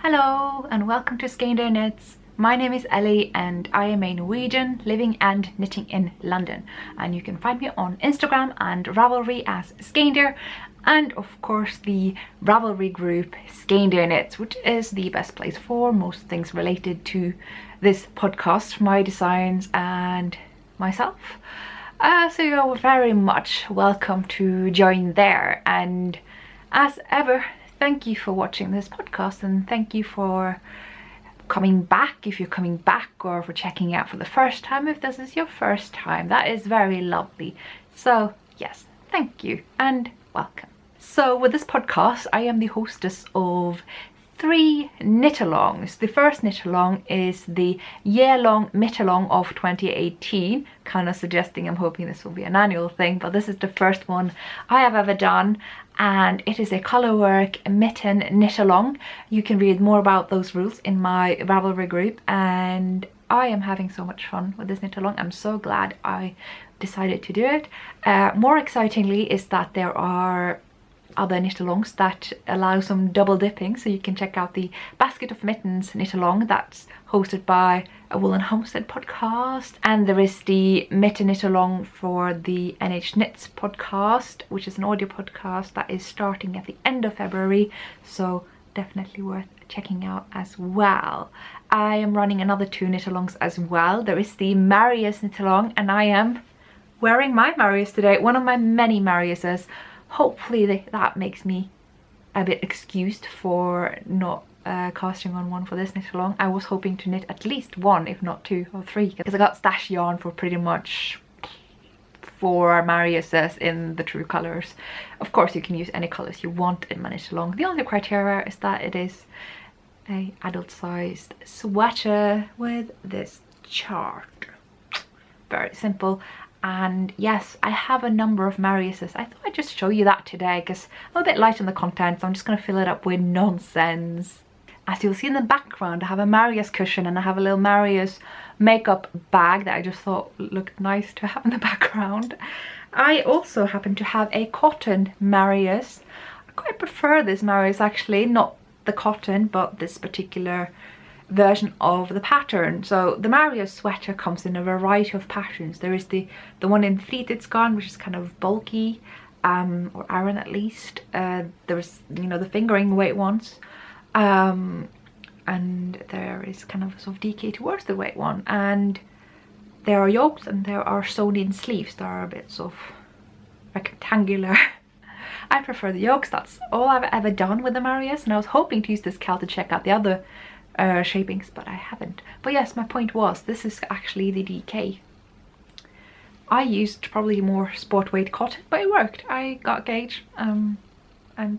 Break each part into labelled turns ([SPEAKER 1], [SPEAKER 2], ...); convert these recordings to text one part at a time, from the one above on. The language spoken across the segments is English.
[SPEAKER 1] Hello and welcome to Skeindeer Knits. My name is Ellie and I am a Norwegian living and knitting in London, and you can find me on Instagram and Ravelry as Skeindeer, and of course the Ravelry group Skeindeer Knits, which is the best place for most things related to this podcast, my designs and myself. So you're very much welcome to join there, and as ever, thank you for watching this podcast and thank you for coming back if you're coming back, or for checking out for the first time if this is your first time. That is very lovely. So yes, thank you and welcome. So with this podcast I am the hostess of 3 knit-alongs. The first knit-along is the year-long knit-along of 2018, kind of suggesting I'm hoping this will be an annual thing, but this is the first one I have ever done, and it is a colourwork mitten knit-along. You can read more about those rules in my Ravelry group, and I am having so much fun with this knit-along. I'm so glad I decided to do it. More excitingly is that there are other knit-alongs that allow some double dipping, so you can check out the Basket of Mittens knit-along that's hosted by a Woolen Homestead podcast, and there is the mitten knit-along for the NH Knits podcast, which is an audio podcast that is starting at the end of February, so definitely worth checking out as well. I am running another 2 knit-alongs as well. There is the Marius knit-along, and I am wearing my Marius today, one of my many Mariuses. Hopefully that makes me a bit excused for not casting on one for this knit along. I was hoping to knit at least 1, if not 2 or 3, because I got stash yarn for pretty much 4 Mariuses in the true colours. Of course you can use any colours you want in my knit along. The only criteria is that it is a adult sized sweater with this chart. Very simple. And yes, I have a number of Mariuses. I thought I'd just show you that today because I'm a bit light on the content, so I'm just going to fill it up with nonsense. As you'll see in the background, I have a Marius cushion and I have a little Marius makeup bag that I just thought looked nice to have in the background. I also happen to have a cotton Marius. I quite prefer this Marius actually, not the cotton but this particular version of the pattern. So the Marius sweater comes in a variety of patterns. There is the one in pleated garn, which is kind of bulky, or iron at least. There's, you know, the fingering weight ones, and there is kind of a sort of decay towards the weight one, and there are yokes and there are sewn in sleeves that are a bit sort of rectangular. I prefer the yokes. That's all I've ever done with the Marius, and I was hoping to use this KAL to check out the other shapings, but I haven't. But yes, my point was, this is actually the DK. I used probably more sport weight cotton, but it worked. I got a gauge, and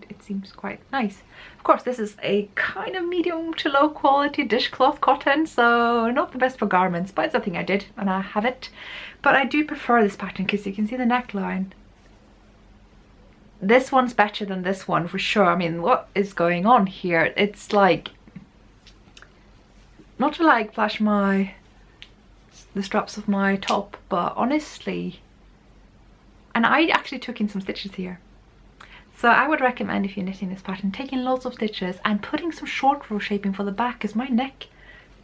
[SPEAKER 1] it seems quite nice. Of course, this is a kind of medium to low quality dishcloth cotton, so not the best for garments, but it's a thing I did and I have it. But I do prefer this pattern because you can see the neckline. This one's better than this one for sure. I mean, what is going on here? It's like, not to like flash the straps of my top, but honestly, and I actually took in some stitches here, so I would recommend, if you're knitting this pattern, taking lots of stitches and putting some short row shaping for the back, because my neck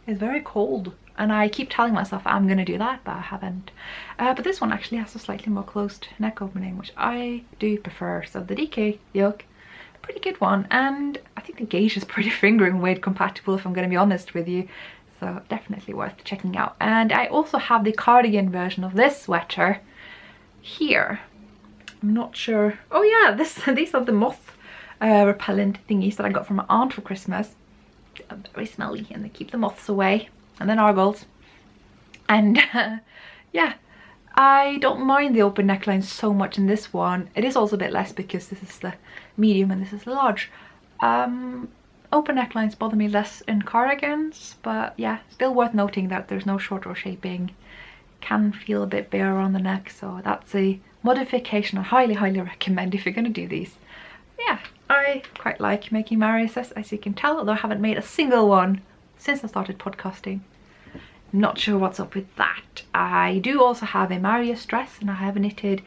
[SPEAKER 1] is very cold and I keep telling myself I'm gonna do that, but I haven't. But this one actually has a slightly more closed neck opening, which I do prefer. So the DK yoke, pretty good one, and I think the gauge is pretty fingering weight compatible, if I'm going to be honest with you, so definitely worth checking out. And I also have the cardigan version of this sweater here. I'm not sure. Oh yeah, these are the moth repellent thingies that I got from my aunt for Christmas. They're very smelly and they keep the moths away, and then nargles. And yeah, I don't mind the open neckline so much in this one. It is also a bit less because this is the medium and this is the large. Open necklines bother me less in cardigans, but yeah, still worth noting that there's no short row shaping. Can feel a bit bare around the neck, so that's a modification I highly recommend if you're going to do these. Yeah, I quite like making Mariuses, as you can tell, although I haven't made a single one since I started podcasting. Not sure what's up with that. I do also have a Marius dress, and I have knitted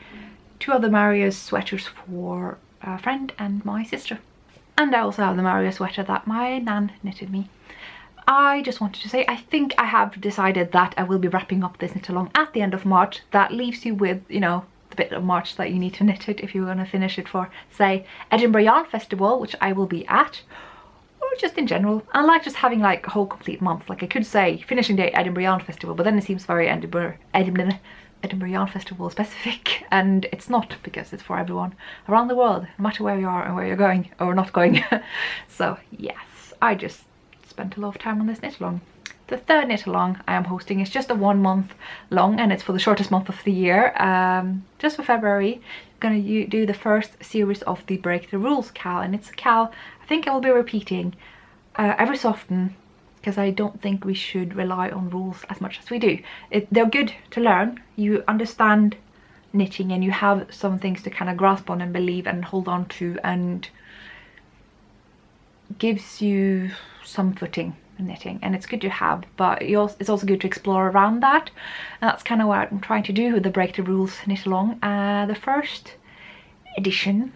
[SPEAKER 1] 2 other Marius sweaters for a friend and my sister. And I also have the Marius sweater that my nan knitted me. I just wanted to say, I think I have decided that I will be wrapping up this knit along at the end of March. That leaves you with, you know, the bit of March that you need to knit it if you're going to finish it for, say, Edinburgh Yarn Festival, which I will be at, or just in general. I like just having like a whole complete month. Like I could say finishing date Edinburgh Yarn Festival, but then it seems very Edinburgh Yarn Festival specific, and it's not, because it's for everyone around the world, no matter where you are and where you're going or not going. So yes, I just spent a lot of time on this knit along. The third knit along I am hosting is just a 1 month long, and it's for the shortest month of the year, just for February. I'm gonna do the first series of the Break the Rules KAL, and it's a KAL I think I will be repeating every so often, because I don't think we should rely on rules as much as we do. They're good to learn. You understand knitting and you have some things to kind of grasp on and believe and hold on to, and gives you some footing in knitting, and it's good to have, but it's also good to explore around that. And that's kind of what I'm trying to do with the Break the Rules knit along. The first edition,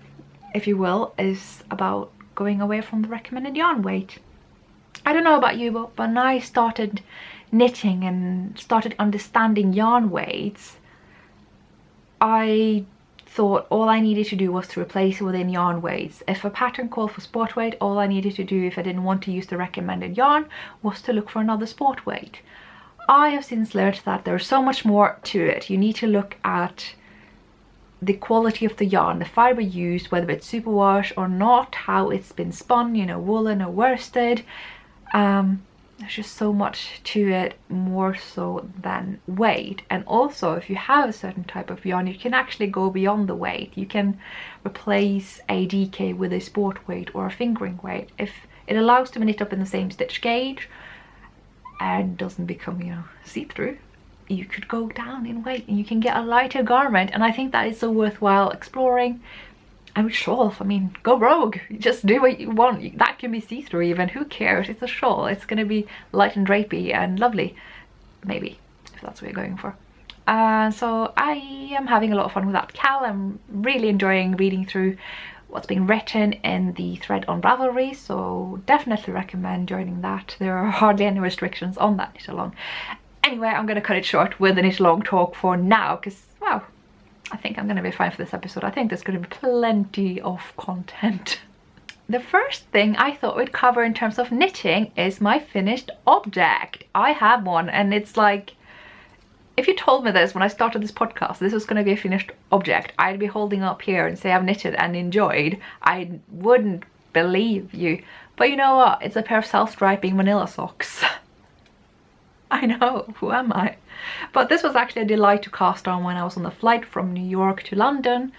[SPEAKER 1] if you will, is about going away from the recommended yarn weight. I don't know about you, but when I started knitting and started understanding yarn weights, I thought all I needed to do was to replace it within yarn weights. If a pattern called for sport weight, all I needed to do if I didn't want to use the recommended yarn was to look for another sport weight. I have since learned that there's so much more to it. You need to look at the quality of the yarn, the fibre used, whether it's superwash or not, how it's been spun, you know, woolen or worsted. There's just so much to it, more so than weight. And also, if you have a certain type of yarn, you can actually go beyond the weight. You can replace a DK with a sport weight or a fingering weight if it allows to be knit up in the same stitch gauge and doesn't become, you know, see-through. You could go down in weight and you can get a lighter garment, and I think that is so worthwhile exploring. And with shawls, I mean, go rogue, just do what you want. That can be see-through even, who cares? It's a shawl, it's going to be light and drapey and lovely, maybe, if that's what you're going for. So I am having a lot of fun with that KAL. I'm really enjoying reading through what's being written in the thread on Ravelry, so definitely recommend joining that. There are hardly any restrictions on that knit along. Anyway, I'm going to cut it short with the knit along talk for now, because, wow, I think I'm going to be fine for this episode. I think there's going to be plenty of content. The first thing I thought we'd cover in terms of knitting is my finished object. I have one, and it's like, if you told me this when I started this podcast, this was going to be a finished object, I'd be holding up here and say I've knitted and enjoyed. I wouldn't believe you. But you know what? It's a pair of self-striping manila socks. I know, who am I? But this was actually a delight to cast on when I was on the flight from New York to London,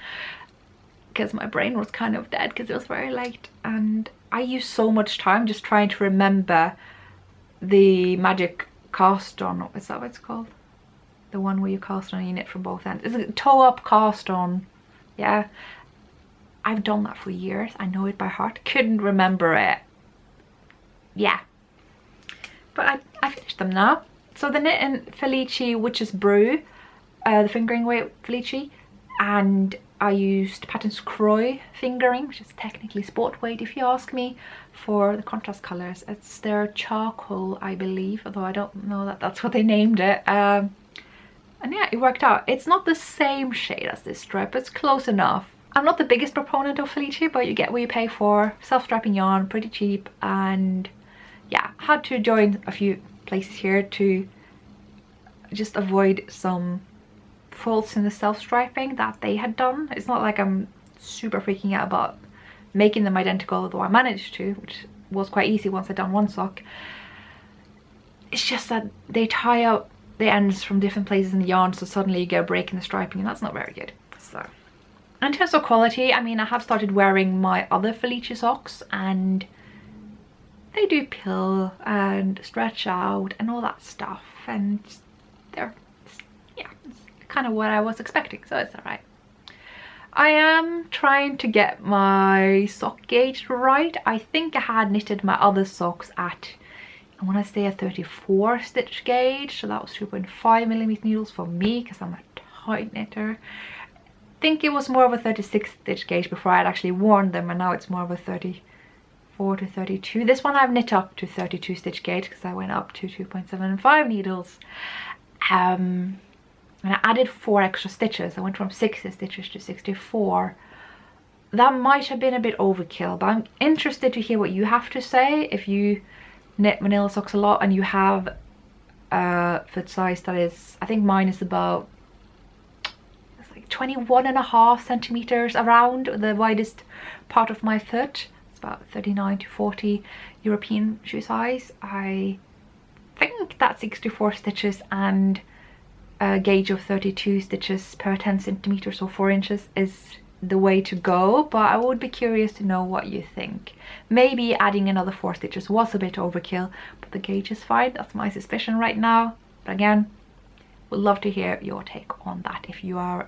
[SPEAKER 1] because my brain was kind of dead because it was very late, and I used so much time just trying to remember the magic cast on. Is that what it's called? The one where you cast on and you knit from both ends. Is it toe up cast on? Yeah, I've done that for years. I know it by heart. Couldn't remember it. Yeah, but I finished them now. So the knit in Felici Witch's Brew, the fingering weight Felici, and I used Patterns Croy fingering, which is technically sport weight if you ask me, for the contrast colours. It's their charcoal, I believe, although I don't know that that's what they named it. And yeah, it worked out. It's not the same shade as this stripe, but it's close enough. I'm not the biggest proponent of Felici, but you get what you pay for. Self-striping yarn, pretty cheap, and yeah, had to join a few places here to just avoid some faults in the self-striping that they had done. It's not like I'm super freaking out about making them identical, although I managed to, which was quite easy once I'd done one sock. It's just that they tie up the ends from different places in the yarn, so suddenly you get a break in the striping, and that's not very good. So in terms of quality, I mean, I have started wearing my other Felici socks, and they do pill and stretch out and all that stuff, and they're, yeah, it's kind of what I was expecting, so it's alright. I am trying to get my sock gauge right. I think I had knitted my other socks at, I want to say, a 34 stitch gauge, so that was 2.5mm needles for me because I'm a tight knitter. I think it was more of a 36 stitch gauge before I had actually worn them, and now it's more of a 30 24 to 32. This one I've knit up to 32 stitch gauge because I went up to 2.75 needles. And I added 4 extra stitches. I went from 60 stitches to 64. That might have been a bit overkill, but I'm interested to hear what you have to say. If you knit manila socks a lot and you have a foot size that is, I think mine is about, it's like 21.5 centimeters around the widest part of my foot. It's about 39 to 40 European shoe size. I think that 64 stitches and a gauge of 32 stitches per 10 centimeters or 4 inches is the way to go, but I would be curious to know what you think. Maybe adding another 4 stitches was a bit overkill, but the gauge is fine. That's my suspicion right now. But again, would love to hear your take on that if you are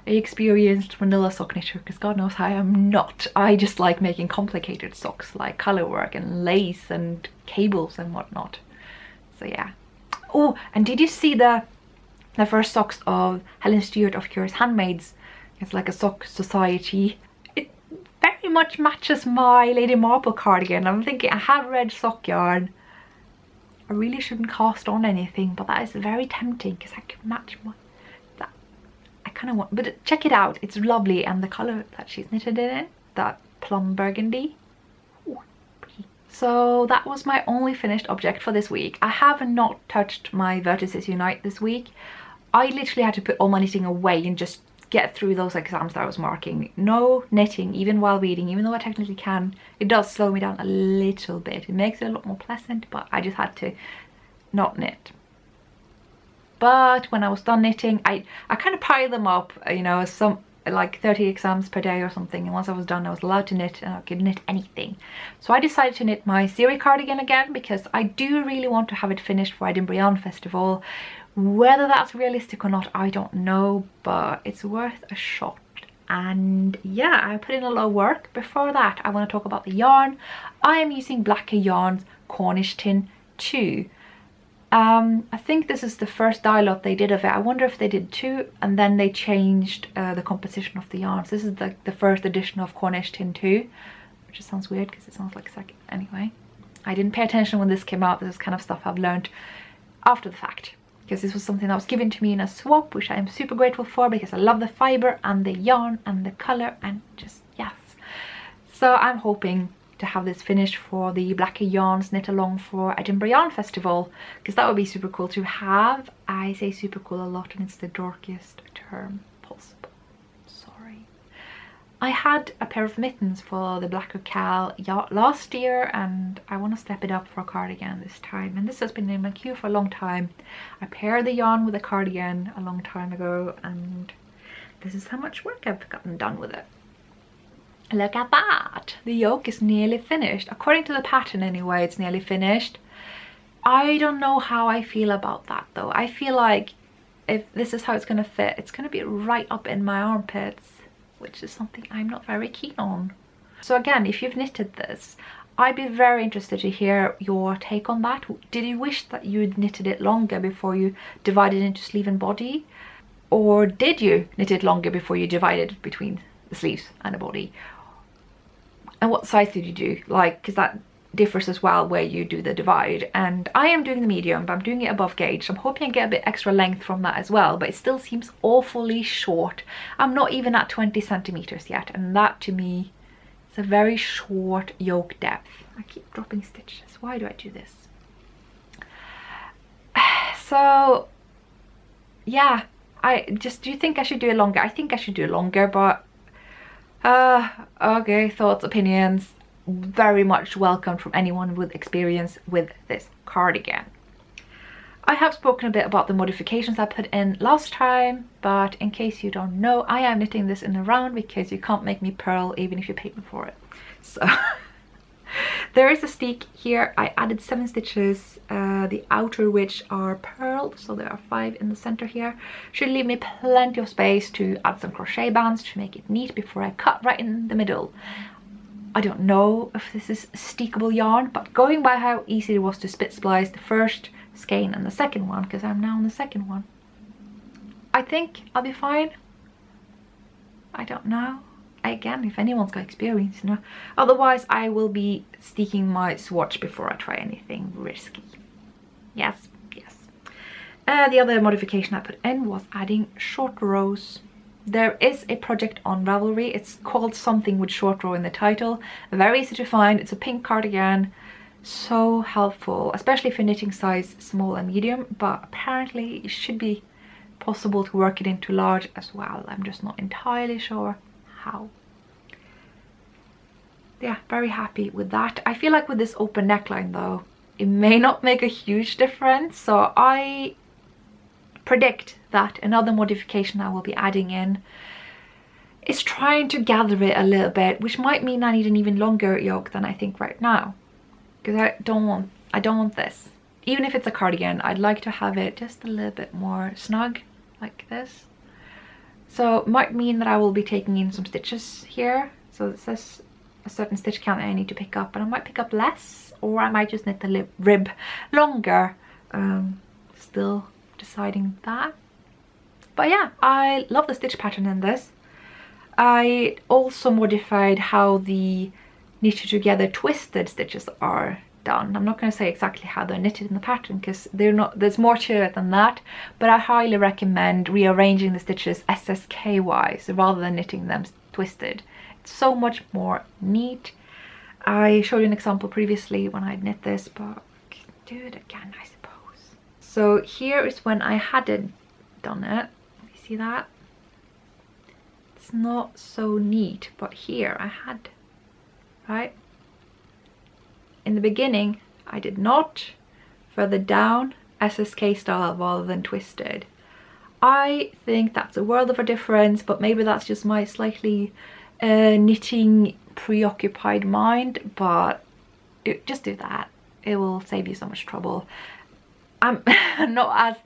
[SPEAKER 1] an experienced manila sock knitter, because God knows I am not. I just like making complicated socks like color work and lace and cables and whatnot. So yeah. Oh, and did you see the first socks of Helen Stewart of Curious Handmaids? It's like a sock society. It very much matches my Lady Marble cardigan. I'm thinking I have red sock yarn. I really shouldn't cast on anything, but that is very tempting because I can match my, that I kind of want. But check it out, it's lovely, and the color that she's knitted it in, that plum burgundy. Ooh, pretty. So that was my only finished object for this week. I have not touched my Vertices Unite this week. I literally had to put all my knitting away and just get through those exams that I was marking. No knitting, even while reading, even though I technically can. It does slow me down a little bit. It makes it a lot more pleasant, but I just had to not knit. But when I was done knitting, I kind of piled them up, you know, some like 30 exams per day or something, and once I was done I was allowed to knit, and I could knit anything. So I decided to knit my Ciri cardigan again because I do really want to have it finished for Edinburgh Yarn Festival. Whether that's realistic or not, I don't know, but it's worth a shot. And yeah, I put in a lot of work. Before that, I want to talk about the yarn. I am using Blacker Yarn's Cornish Tin 2. I think this is the first dye lot they did of it. I wonder if they did 2 and then they changed the composition of the yarns. This is the first edition of Cornish Tin 2, which just sounds weird because it sounds like a second. Anyway, I didn't pay attention when this came out. This is kind of stuff I've learned after the fact, because this was something that was given to me in a swap, which I am super grateful for because I love the fibre and the yarn and the colour and just yes. So I'm hoping to have this finished for the Blacker Yarns knit along for Edinburgh Yarn Festival, because that would be super cool to have. I say super cool a lot and it's the dorkiest term possible. Sorry. I had a pair of mittens for the Blacker KAL last year and I want to step it up for a cardigan this time, and this has been in my queue for a long time. I paired the yarn with a cardigan a long time ago and this is how much work I've gotten done with it. Look at that! The yoke is nearly finished. According to the pattern anyway, it's nearly finished. I don't know how I feel about that though. I feel like if this is how it's going to fit, it's going to be right up in my armpits, which is something I'm not very keen on. So again, if you've knitted this, I'd be very interested to hear your take on that. Did you wish that you'd knitted it longer before you divided into sleeve and body? Or did you knit it longer before you divided between the sleeves and the body? And what size did you do? Like, because that differs as well where you do the divide. And I am doing the medium, but I'm doing it above gauge. So I'm hoping I get a bit extra length from that as well, but it still seems awfully short. I'm not even at 20 centimeters yet, and that to me is a very short yoke depth. I keep dropping stitches. Why do I do this? So yeah, do you think I should do it longer? I think I should do it longer, but okay, thoughts, opinions, very much welcome from anyone with experience with this cardigan. I have spoken a bit about the modifications I put in last time, but in case you don't know, I am knitting this in a round because you can't make me purl even if you pay me for it. So there is a steek here. I added 7 stitches, the outer which are purled, so there are 5 in the center here. Should leave me plenty of space to add some crochet bands to make it neat before I cut right in the middle. I don't know if this is steekable yarn, but going by how easy it was to split splice the first skein and the second one, because I'm now on the second one, I think I'll be fine. I don't know. again, if anyone's got experience, you know. Otherwise, I will be sticking my swatch before I try anything risky. Yes, yes. The other modification I put in was adding short rows. There is a project on Ravelry. It's called something with short row in the title. Very easy to find. It's a pink cardigan. So helpful, especially for knitting size small and medium, but apparently it should be possible to work it into large as well. I'm just not entirely sure how. Yeah, very happy with that. I feel like with this open neckline though, it may not make a huge difference, so I predict that another modification I will be adding in is trying to gather it a little bit, which might mean I need an even longer yoke than I think right now, because I don't want this. Even if it's a cardigan, I'd like to have it just a little bit more snug like this. So it might mean that I will be taking in some stitches here. So it says a certain stitch count that I need to pick up, and I might pick up less, or I might just knit the rib longer. Still deciding that. But yeah, I love the stitch pattern in this. I also modified how the knitted together twisted stitches are done. I'm not going to say exactly how they're knitted in the pattern because there's more to it than that, but I highly recommend rearranging the stitches SSK wise rather than knitting them twisted. It's so much more neat. I showed you an example previously when I knit this, but I can do it again, I suppose. So here is when I hadn't done it. You see that? It's not so neat, but here I had, right? In the beginning, I did not. Further down, SSK style rather than twisted. I think that's a world of a difference, but maybe that's just my slightly knitting preoccupied mind, but just do that. It will save you so much trouble. I'm not as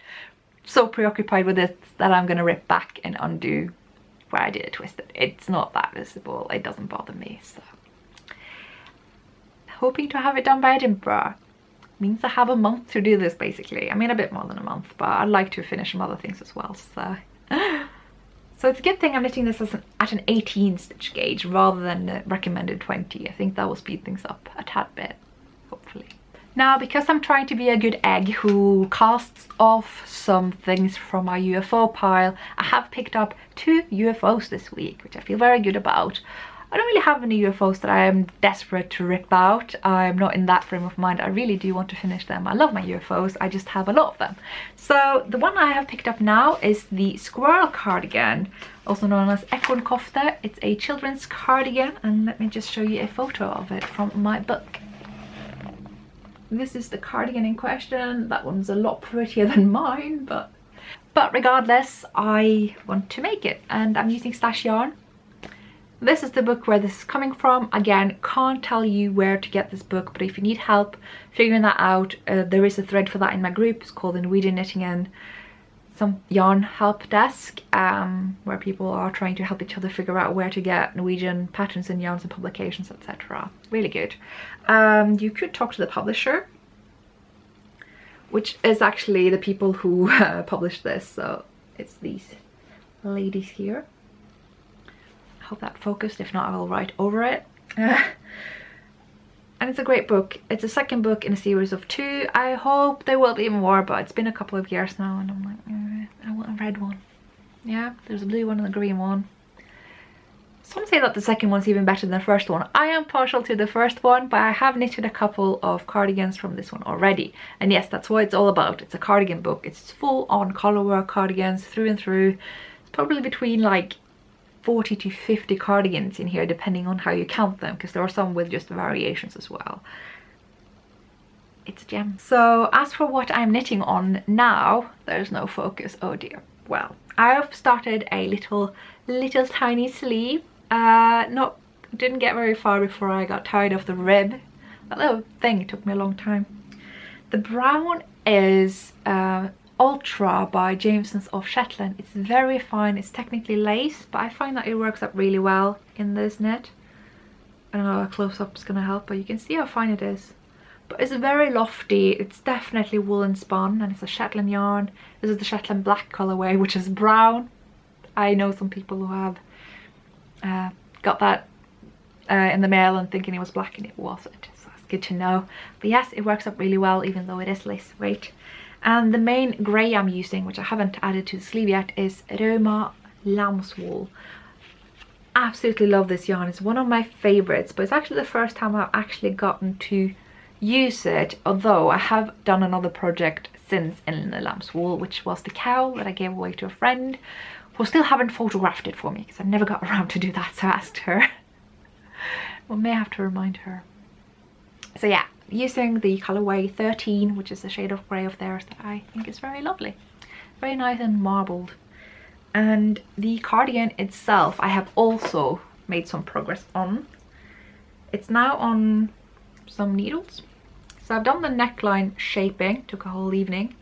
[SPEAKER 1] so preoccupied with it that I'm going to rip back and undo where I did it twisted. It's not that visible. It doesn't bother me, so. Hoping to have it done by Edinburgh. Means I have a month to do this basically. I mean a bit more than a month, but I'd like to finish some other things as well, so. So it's a good thing I'm knitting this at an 18 stitch gauge rather than the recommended 20. I think that will speed things up a tad bit, hopefully. Now, because I'm trying to be a good egg who casts off some things from my UFO pile, I have picked up 2 UFOs this week, which I feel very good about. I don't really have any UFOs that I am desperate to rip out. I'm not in that frame of mind. I really do want to finish them. I love my UFOs, I just have a lot of them. So the one I have picked up now is the Squirrel cardigan, also known as Ekorn kofte. It's a children's cardigan, and let me just show you a photo of it from my book. This is the cardigan in question. That one's a lot prettier than mine, but regardless, I want to make it, and I'm using stash yarn. This is the book where this is coming from. Again, can't tell you where to get this book, but if you need help figuring that out, there is a thread for that in my group. It's called the Norwegian Knitting and some Yarn Help Desk, where people are trying to help each other figure out where to get Norwegian patterns and yarns and publications, etc. Really good. You could talk to the publisher, which is actually the people who published this, so it's these ladies here. I hope that focused, if not I will write over it. And it's a great book. It's the second book in a series of 2. I hope there will be more, but it's been a couple of years now and I'm like, I want a red one. Yeah, there's a blue one and a green one. Some say that the second one's even better than the first one. I am partial to the first one, but I have knitted a couple of cardigans from this one already. And yes, that's what it's all about. It's a cardigan book. It's full on colorwork cardigans through and through. It's probably between like 40 to 50 cardigans in here, depending on how you count them, because there are some with just variations as well. It's a gem. So as for what I'm knitting on now, there's no focus. Oh dear. Well, I've started a little tiny sleeve. Didn't get very far before I got tired of the rib. That little thing took me a long time. The brown is Ultra by Jamieson of Shetland. It's very fine. It's technically lace, but I find that it works up really well in this knit. I don't know, a close-up is gonna help, but you can see how fine it is. But it's very lofty. It's definitely woolen spun, and it's a Shetland yarn. This is the Shetland black colorway, which is brown. I know some people who have got that in the mail and thinking it was black and it wasn't, so that's good to know. But yes, it works up really well even though it is lace weight. And the main grey I'm using, which I haven't added to the sleeve yet, is Roma lambswool. Absolutely love this yarn. It's one of my favorites, but it's actually the first time I've actually gotten to use it, although I have done another project since in the lambswool, which was the cowl that I gave away to a friend who still haven't photographed it for me because I never got around to do that, so I asked her. We may have to remind her. So yeah, using the colorway 13, which is the shade of grey of theirs that I think is very lovely, very nice and marbled. And the cardigan itself I have also made some progress on. It's now on some needles. So I've done the neckline shaping, took a whole evening,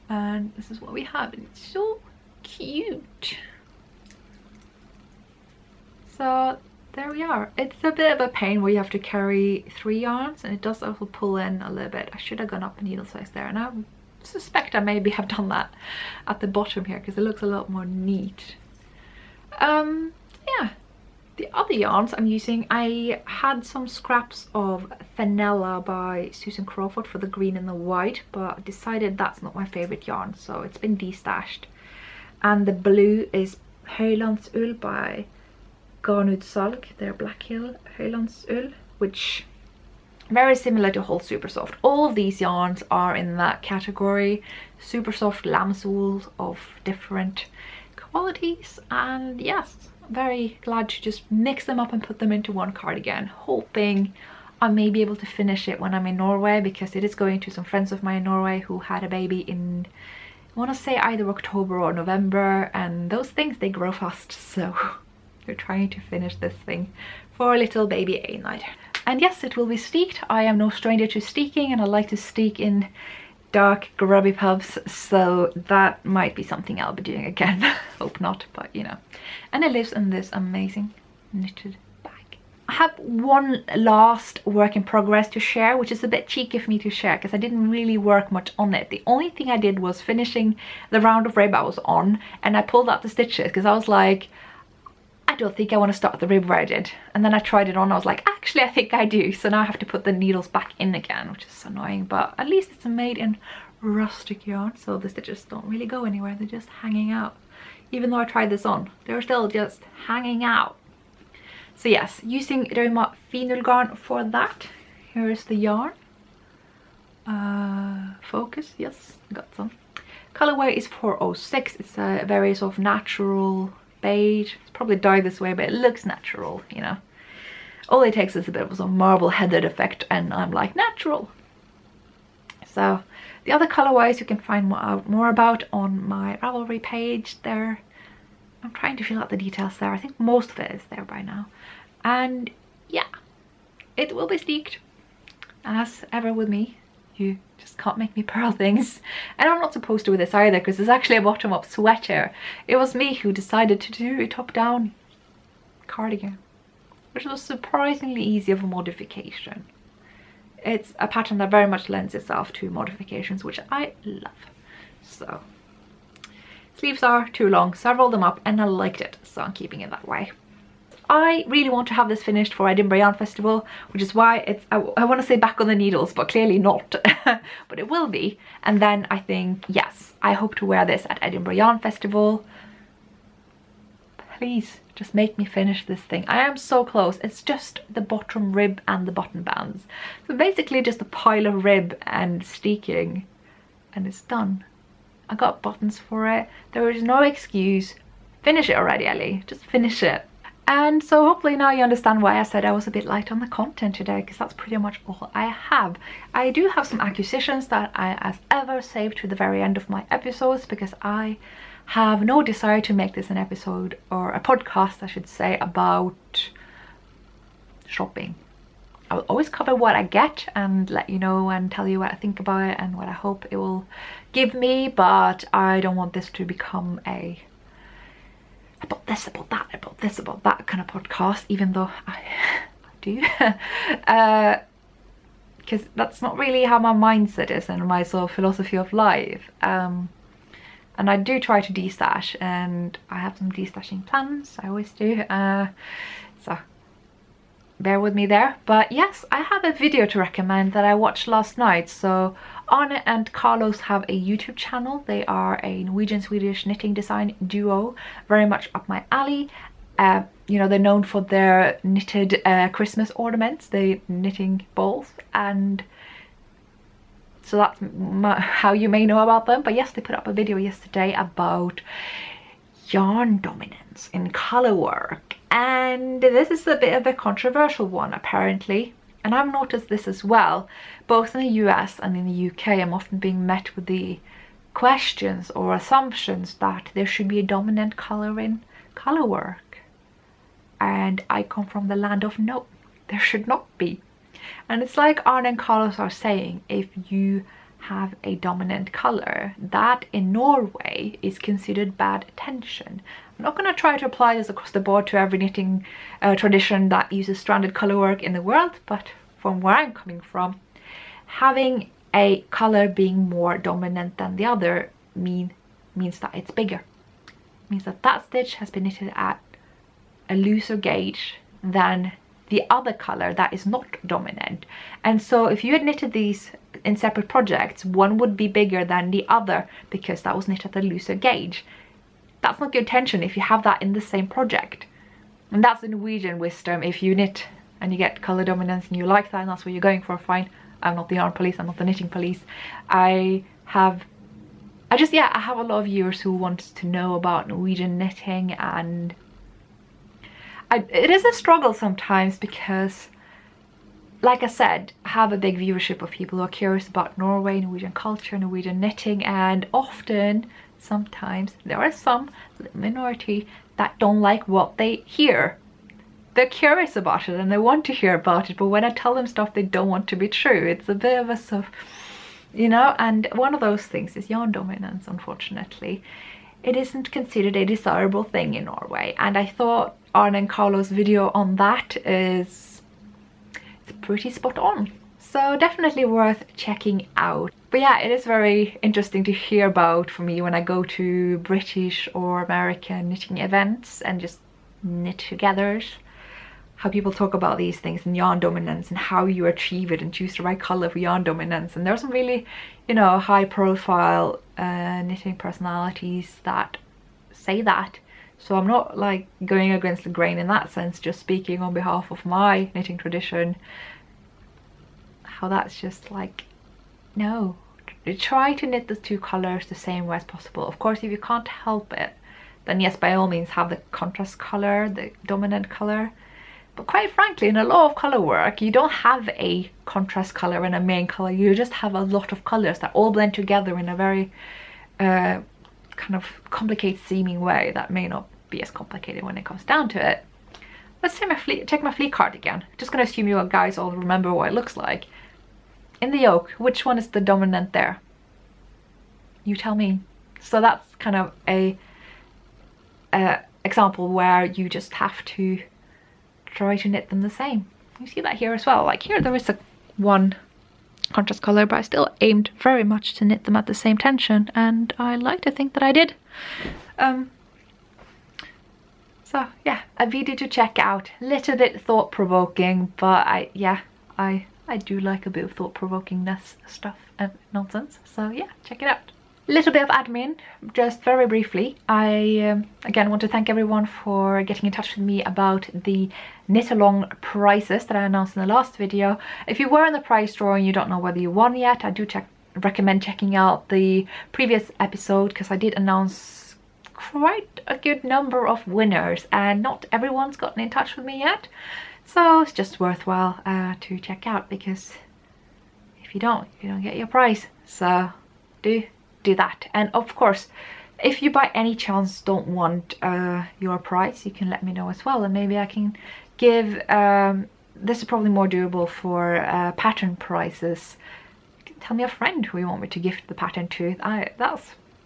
[SPEAKER 1] and this is what we have, and it's so cute. So there we are. It's a bit of a pain where you have to carry 3 yarns, and it does also pull in a little bit. I should have gone up a needle size there, and I suspect I maybe have done that at the bottom here because it looks a lot more neat. Yeah, the other yarns I'm using, I had some scraps of Fenella by Susan Crawford for the green and the white, but I decided that's not my favorite yarn, so it's been destashed. And the blue is Höjlandsull by Garnutsalg, their Black Hill Höjlandsull, which very similar to Whole Super Soft. All of these yarns are in that category, super soft lambswool of different qualities, and yes, very glad to just mix them up and put them into one cardigan, hoping I may be able to finish it when I'm in Norway, because it is going to some friends of mine in Norway who had a baby in, I want to say either October or November, and those things, they grow fast, so we're trying to finish this thing for little baby A-night. And yes, it will be steeked. I am no stranger to steeking, and I like to steek in dark grubby puffs, so that might be something I'll be doing again. Hope not, but you know. And it lives in this amazing knitted bag. I have one last work in progress to share, which is a bit cheeky of me to share because I didn't really work much on it. The only thing I did was finishing the round of rib I was on, and I pulled out the stitches because I was like, I don't think I want to start the rib where I did. And then I tried it on, I was like, actually I think I do. So now I have to put the needles back in again, which is annoying, but at least it's made in rustic yarn, so the stitches don't really go anywhere, they're just hanging out. Even though I tried this on, they're still just hanging out. So yes, using Roma Finul garn for that. Here's the yarn. Focus, yes, got some. Colorway is 406, it's a very sort of natural beige. It's probably dyed this way, but it looks natural, you know. All it takes is a bit of a marble headed effect and I'm like, natural. So the other colorways you can find out more about on my Ravelry page there. I'm trying to fill out the details there. I think most of it is there by now. And yeah, it will be steeked. As ever with me, you just can't make me purl things. And I'm not supposed to with this either, because it's actually a bottom-up sweater. It was me who decided to do a top-down cardigan, which was surprisingly easy of a modification. It's a pattern that very much lends itself to modifications, which I love. So, sleeves are too long, so I rolled them up and I liked it, so I'm keeping it that way. I really want to have this finished for Edinburgh Yarn Festival, which is why it's, I want to say back on the needles, but clearly not. But it will be. And then I think, yes, I hope to wear this at Edinburgh Yarn Festival. Please, just make me finish this thing. I am so close. It's just the bottom rib and the button bands. So basically just a pile of rib and steeking, and it's done. I got buttons for it. There is no excuse. Finish it already, Ellie. Just finish it. And so hopefully now you understand why I said I was a bit light on the content today, because that's pretty much all I have. I do have some acquisitions that I as ever save to the very end of my episodes, because I have no desire to make this an episode, or a podcast I should say, about shopping. I will always cover what I get and let you know and tell you what I think about it and what I hope it will give me, but I don't want this to become a about this, about that, about this, about that kind of podcast, even though I do. Because that's not really how my mindset is and my sort of philosophy of life. And I do try to destash, and I have some destashing plans, I always do. bear with me there. But yes, I have a video to recommend that I watched last night. So Arne and Carlos have a YouTube channel. They are a Norwegian-Swedish knitting design duo, very much up my alley. You know, they're known for their knitted Christmas ornaments, the knitting balls, and so that's how you may know about them. But yes, they put up a video yesterday about yarn dominance in color work, and this is a bit of a controversial one apparently, and I've noticed this as well. Both in the US and in the UK, I'm often being met with the questions or assumptions that there should be a dominant color in color work, and I come from the land of no, there should not be. And it's like Arne and Carlos are saying, if you have a dominant color, that in Norway is considered bad attention. I'm not going to try to apply this across the board to every knitting tradition that uses stranded color work in the world, but from where I'm coming from, having a color being more dominant than the other means that it's bigger. It means that that stitch has been knitted at a looser gauge than the other color that is not dominant. And so if you had knitted these in separate projects, one would be bigger than the other because that was knit at a looser gauge. That's not good tension if you have that in the same project. And that's the Norwegian wisdom. If you knit and you get color dominance and you like that and that's what you're going for, fine. I'm not the yarn police, I'm not the knitting police. I have a lot of viewers who want to know about Norwegian knitting, and it is a struggle sometimes because, like I said, I have a big viewership of people who are curious about Norway, Norwegian culture, Norwegian knitting, and often, sometimes, there are some minority that don't like what they hear. They're curious about it and they want to hear about it, but when I tell them stuff they don't want to be true, it's a bit of a sort of, you know, and one of those things is yarn dominance, unfortunately. It isn't considered a desirable thing in Norway, and I thought Arne and Carlos' video on that is pretty spot on. So definitely worth checking out. But yeah, it is very interesting to hear about for me when I go to British or American knitting events and just knit togethers, how people talk about these things and yarn dominance and how you achieve it and choose the right color for yarn dominance. And there's some really, you know, high profile knitting personalities that say that. So I'm not like going against the grain in that sense, just speaking on behalf of my knitting tradition. How that's just like, no, try to knit the two colors the same way as possible. Of course, if you can't help it, then yes, by all means have the contrast color, the dominant color. But quite frankly, in a lot of color work, you don't have a contrast color and a main color. You just have a lot of colors that all blend together in a very kind of complicated seeming way that may not be as complicated when it comes down to it. Let's take my fleece cardigan. Just gonna assume you guys all remember what it looks like. In the yoke, which one is the dominant there? You tell me. So that's kind of a example where you just have to try to knit them the same. You see that here as well. Like here there is one contrast color, but I still aimed very much to knit them at the same tension, and I like to think that I did. So yeah, a video to check out. Little bit thought-provoking, but I do like a bit of thought-provokingness stuff and nonsense. So yeah, check it out. Little bit of admin, just very briefly. I again want to thank everyone for getting in touch with me about the knit along prizes that I announced in the last video. If you were in the prize draw and you don't know whether you won yet, I do recommend checking out the previous episode, because I did announce quite a good number of winners and not everyone's gotten in touch with me yet. So it's just worthwhile to check out, because if you don't get your prize. So do that. And of course, if you by any chance don't want your prize, you can let me know as well, and maybe I can give this is probably more doable for pattern prizes. You can tell me a friend who you want me to gift the pattern to.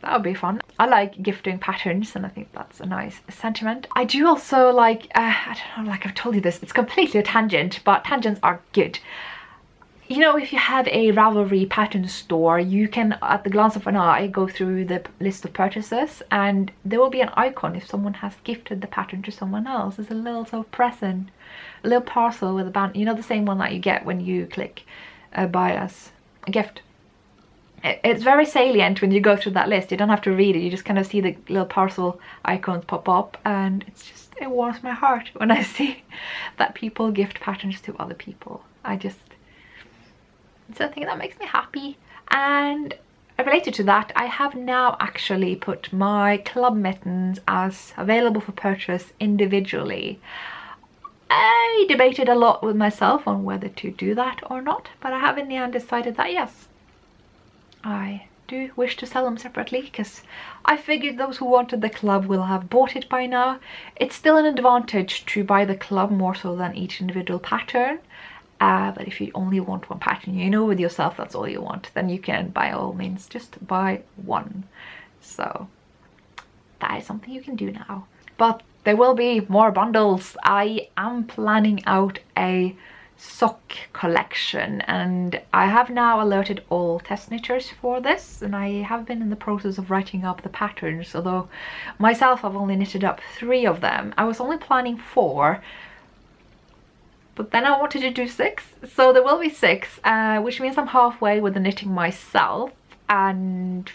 [SPEAKER 1] That would be fun. I like gifting patterns, and I think that's a nice sentiment. I do also like I don't know, like I've told you this, it's completely a tangent, but tangents are good. you know, if you have a Ravelry pattern store, you can, at the glance of an eye, go through the list of purchases, and there will be an icon if someone has gifted the pattern to someone else. It's a little sort of present, a little parcel with a band, you know, the same one that you get when you click buy as a gift. It's very salient when you go through that list. You don't have to read it, you just kind of see the little parcel icons pop up, and it's just, it warms my heart when I see that people gift patterns to other people. It's something that makes me happy. And related to that, I have now actually put my club mittens as available for purchase individually. I debated a lot with myself on whether to do that or not, but I have in the end decided that yes, I do wish to sell them separately, because I figured those who wanted the club will have bought it by now. It's still an advantage to buy the club more so than each individual pattern. But if you only want one pattern, you know with yourself that's all you want, then you can by all means just buy one. So that is something you can do now. But there will be more bundles. I am planning out a sock collection, and I have now alerted all test knitters for this, and I have been in the process of writing up the patterns, although myself I've only knitted up 3 of them. I was only planning 4, but then I wanted to do 6, so there will be 6, which means I'm halfway with the knitting myself. And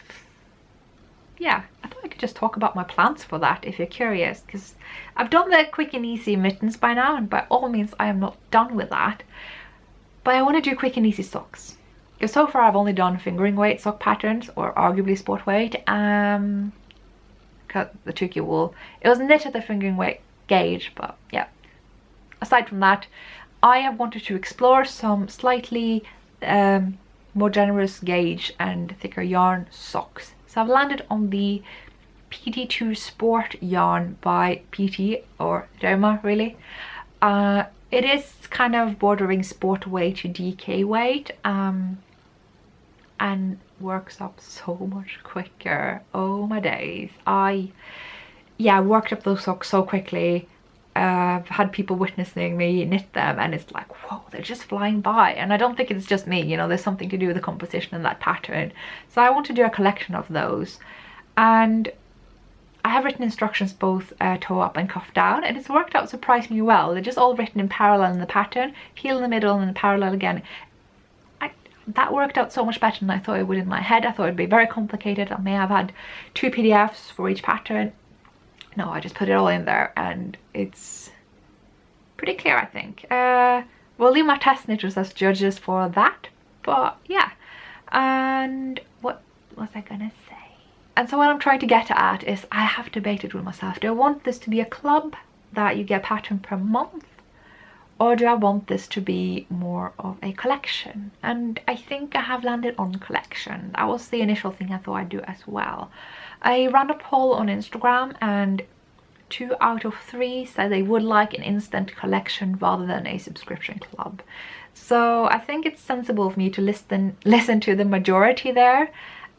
[SPEAKER 1] yeah, I thought I could just talk about my plans for that if you're curious, because I've done the quick and easy mittens by now, and by all means I am not done with that, but I want to do quick and easy socks, because so far I've only done fingering weight sock patterns, or arguably sport weight. Cut the Tukey wool, it was knit at the fingering weight gauge, but yeah. Aside from that, I have wanted to explore some slightly more generous gauge and thicker yarn socks. So I've landed on the PT2 Sport yarn by PT, or Derma really. It is kind of bordering sport weight to DK weight, and works up so much quicker. Oh my days. I worked up those socks so quickly. I've had people witnessing me knit them, and it's like, whoa, they're just flying by. And I don't think it's just me, you know, there's something to do with the composition and that pattern. So I want to do a collection of those, and I have written instructions both toe up and cuff down, and it's worked out surprisingly well. They're just all written in parallel in the pattern, heel in the middle and in parallel again. That worked out so much better than I thought it would in my head. I thought it'd be very complicated. I may have had 2 PDFs for each pattern. No, I just put it all in there, and it's pretty clear, I think. We'll leave my test knitters as judges for that, but yeah. And what was I gonna say? And so what I'm trying to get at is, I have debated with myself, do I want this to be a club that you get a pattern per month, or do I want this to be more of a collection? And I think I have landed on collection. That was the initial thing I thought I'd do as well. I ran a poll on Instagram, and 2 out of 3 said they would like an instant collection rather than a subscription club. So I think it's sensible of me to listen to the majority there.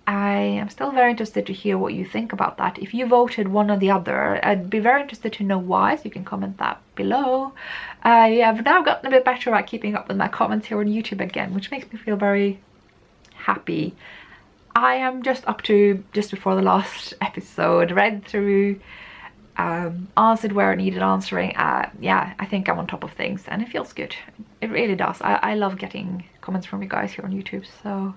[SPEAKER 1] I am still very interested to hear what you think about that. If you voted one or the other, I'd be very interested to know why, so you can comment that below. I have now gotten a bit better at keeping up with my comments here on YouTube again, which makes me feel very happy. I am just up to just before the last episode, read through, answered where it needed answering. Yeah, I think I'm on top of things, and it feels good. It really does. I love getting comments from you guys here on YouTube, so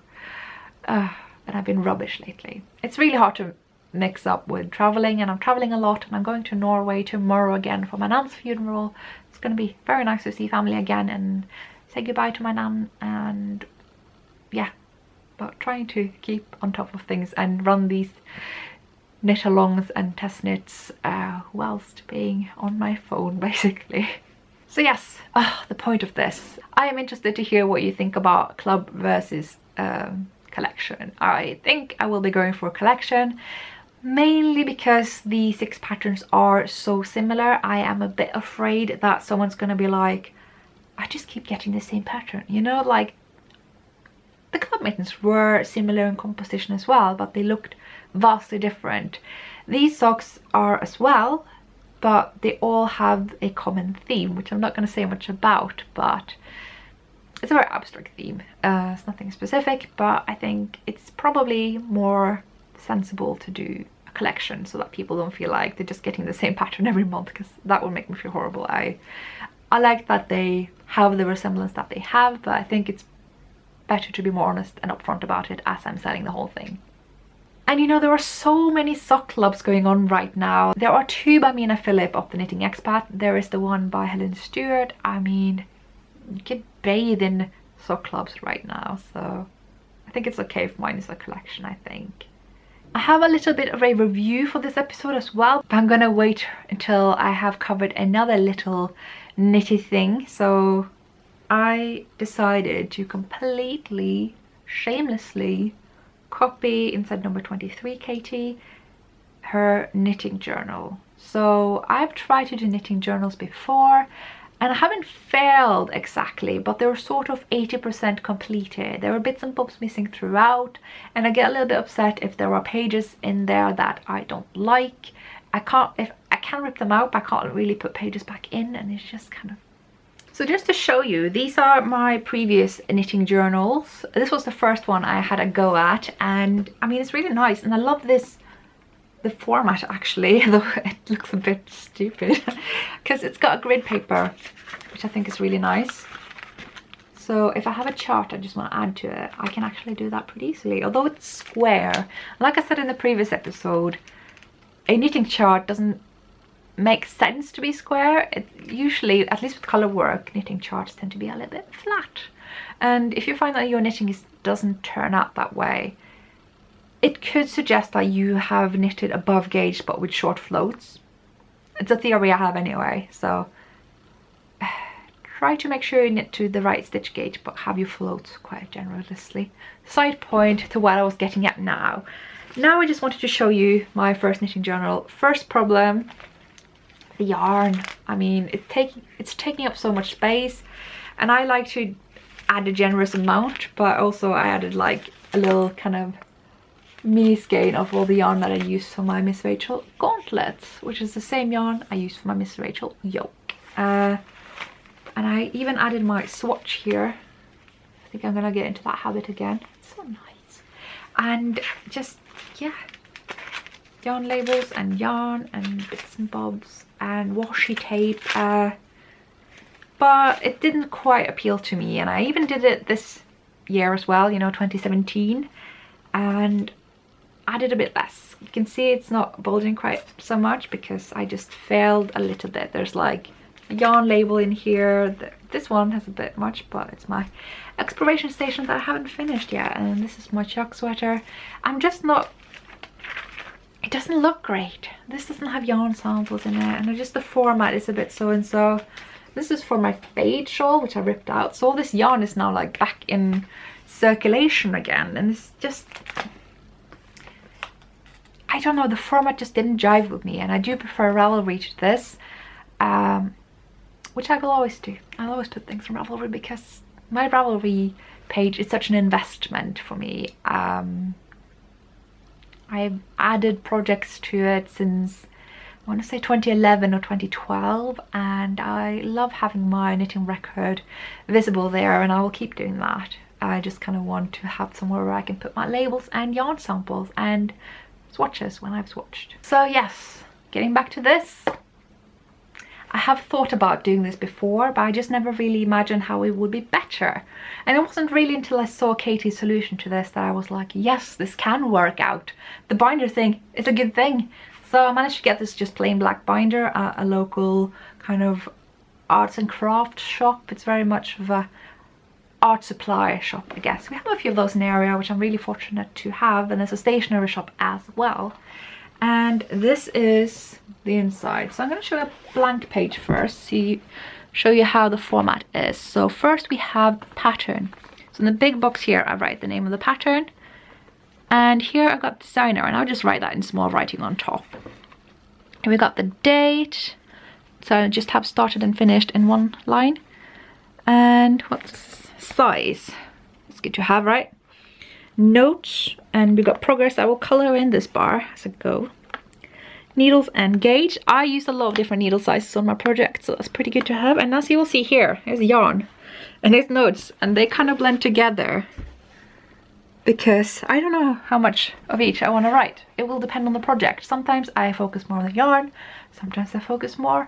[SPEAKER 1] but I've been rubbish lately. It's really hard to mix up with traveling, and I'm traveling a lot, and I'm going to Norway tomorrow again for my nan's funeral. It's going to be very nice to see family again and say goodbye to my nan, and yeah, but trying to keep on top of things and run these knit alongs and test knits whilst being on my phone, basically. So yes, the point of this, I am interested to hear what you think about club versus collection. I think I will be going for a collection, mainly because the 6 patterns are so similar. I am a bit afraid that someone's gonna be like, I just keep getting the same pattern, you know, like the club mittens were similar in composition as well, but they looked vastly different. These socks are as well, but they all have a common theme, which I'm not going to say much about, but it's a very abstract theme. It's nothing specific, but I think it's probably more sensible to do a collection so that people don't feel like they're just getting the same pattern every month, because that would make me feel horrible. I like that they have the resemblance that they have, but I think it's better to be more honest and upfront about it as I'm selling the whole thing. And you know, there are so many sock clubs going on right now. There are 2 by me and Philip of the Knitting Expat. There is the one by Helen Stewart. I mean, you can bathe in sock clubs right now, so I think it's okay if mine is a collection, I think. I have a little bit of a review for this episode as well, but I'm gonna wait until I have covered another little knitty thing. So I decided to completely shamelessly copy inside number 23 Katie her knitting journal. So I've tried to do knitting journals before and I haven't failed exactly, but they were sort of 80% completed. There were bits and bobs missing throughout, and I get a little bit upset if there are pages in there that I don't like. I can rip them out, but I can't really put pages back in, and it's just kind of... So just to show you, these are my previous knitting journals. This was the first one I had a go at, and I mean, it's really nice, and I love this, the format actually, though it looks a bit stupid because it's got a grid paper, which I think is really nice. So if I have a chart I just want to add to it, I can actually do that pretty easily, although it's square. Like I said in the previous episode, a knitting chart doesn't make sense to be square. It usually, at least with color work, knitting charts tend to be a little bit flat, and if you find that your knitting doesn't turn out that way, it could suggest that you have knitted above gauge but with short floats. It's a theory I have anyway, so try to make sure you knit to the right stitch gauge but have your floats quite generously. Side point to what I was getting at now. Now I just wanted to show you my first knitting journal. First problem, the yarn. I mean, it's taking up so much space, and I like to add a generous amount, but also I added like a little kind of mini skein of all the yarn that I used for my Miss Rachel gauntlets, which is the same yarn I used for my Miss Rachel yoke. And I even added my swatch here. I think I'm gonna get into that habit again. It's so nice. And just, yeah, yarn labels and yarn and bits and bobs and washi tape. But it didn't quite appeal to me, and I even did it this year as well, you know, 2017, and added a bit less. You can see it's not bulging quite so much because I just failed a little bit. There's like a yarn label in here. This one has a bit much, but it's my exploration station that I haven't finished yet. And this is my chuck sweater. I'm just not... It doesn't look great. This doesn't have yarn samples in it, and just the format is a bit so and so. This is for my fade shawl, which I ripped out. So all this yarn is now like back in circulation again, and it's just... I don't know, the format just didn't jive with me, and I do prefer Ravelry to this, which I will always do. I'll always put things from Ravelry because my Ravelry page is such an investment for me. I've added projects to it since, I want to say 2011 or 2012, and I love having my knitting record visible there, and I will keep doing that. I just kind of want to have somewhere where I can put my labels and yarn samples and swatches when I've swatched. So yes, getting back to this, I have thought about doing this before, but I just never really imagined how it would be better. And it wasn't really until I saw Katie's solution to this that I was like, yes, this can work out. The binder thing is a good thing. So I managed to get this just plain black binder at a local kind of arts and crafts shop. It's very much of a art supply shop, I guess. We have a few of those in the area, which I'm really fortunate to have, and there's a stationery shop as well. And this is the inside. So I'm going to show you a blank page first, show you how the format is. So first we have the pattern. So in the big box here I write the name of the pattern, and here I've got designer, and I'll just write that in small writing on top. And we got the date, so I just have started and finished in one line. And what's size? It's good to have, right? Notes, and we got progress. I will color in this bar as I go. needles and gauge. I use a lot of different needle sizes on my project, so that's pretty good to have. And as you will see here, there's yarn and there's notes, and they kind of blend together because I don't know how much of each I want to write. It will depend on the project. Sometimes I focus more on the yarn, sometimes I focus more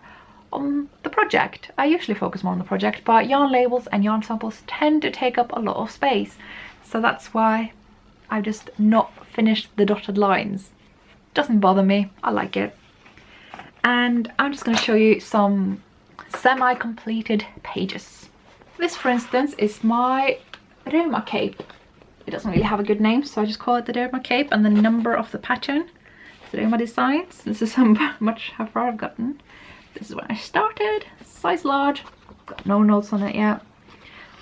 [SPEAKER 1] on the project. I usually focus more on the project, but yarn labels and yarn samples tend to take up a lot of space, so that's why I've just not finished the dotted lines. Doesn't bother me, I like it. And I'm just going to show you some semi-completed pages. This, for instance, is my Roma cape. It doesn't really have a good name, so I just call it the Roma cape, and the number of the pattern, the Roma Designs. This is how much how far I've gotten. This is when I started, size large, got no notes on it yet.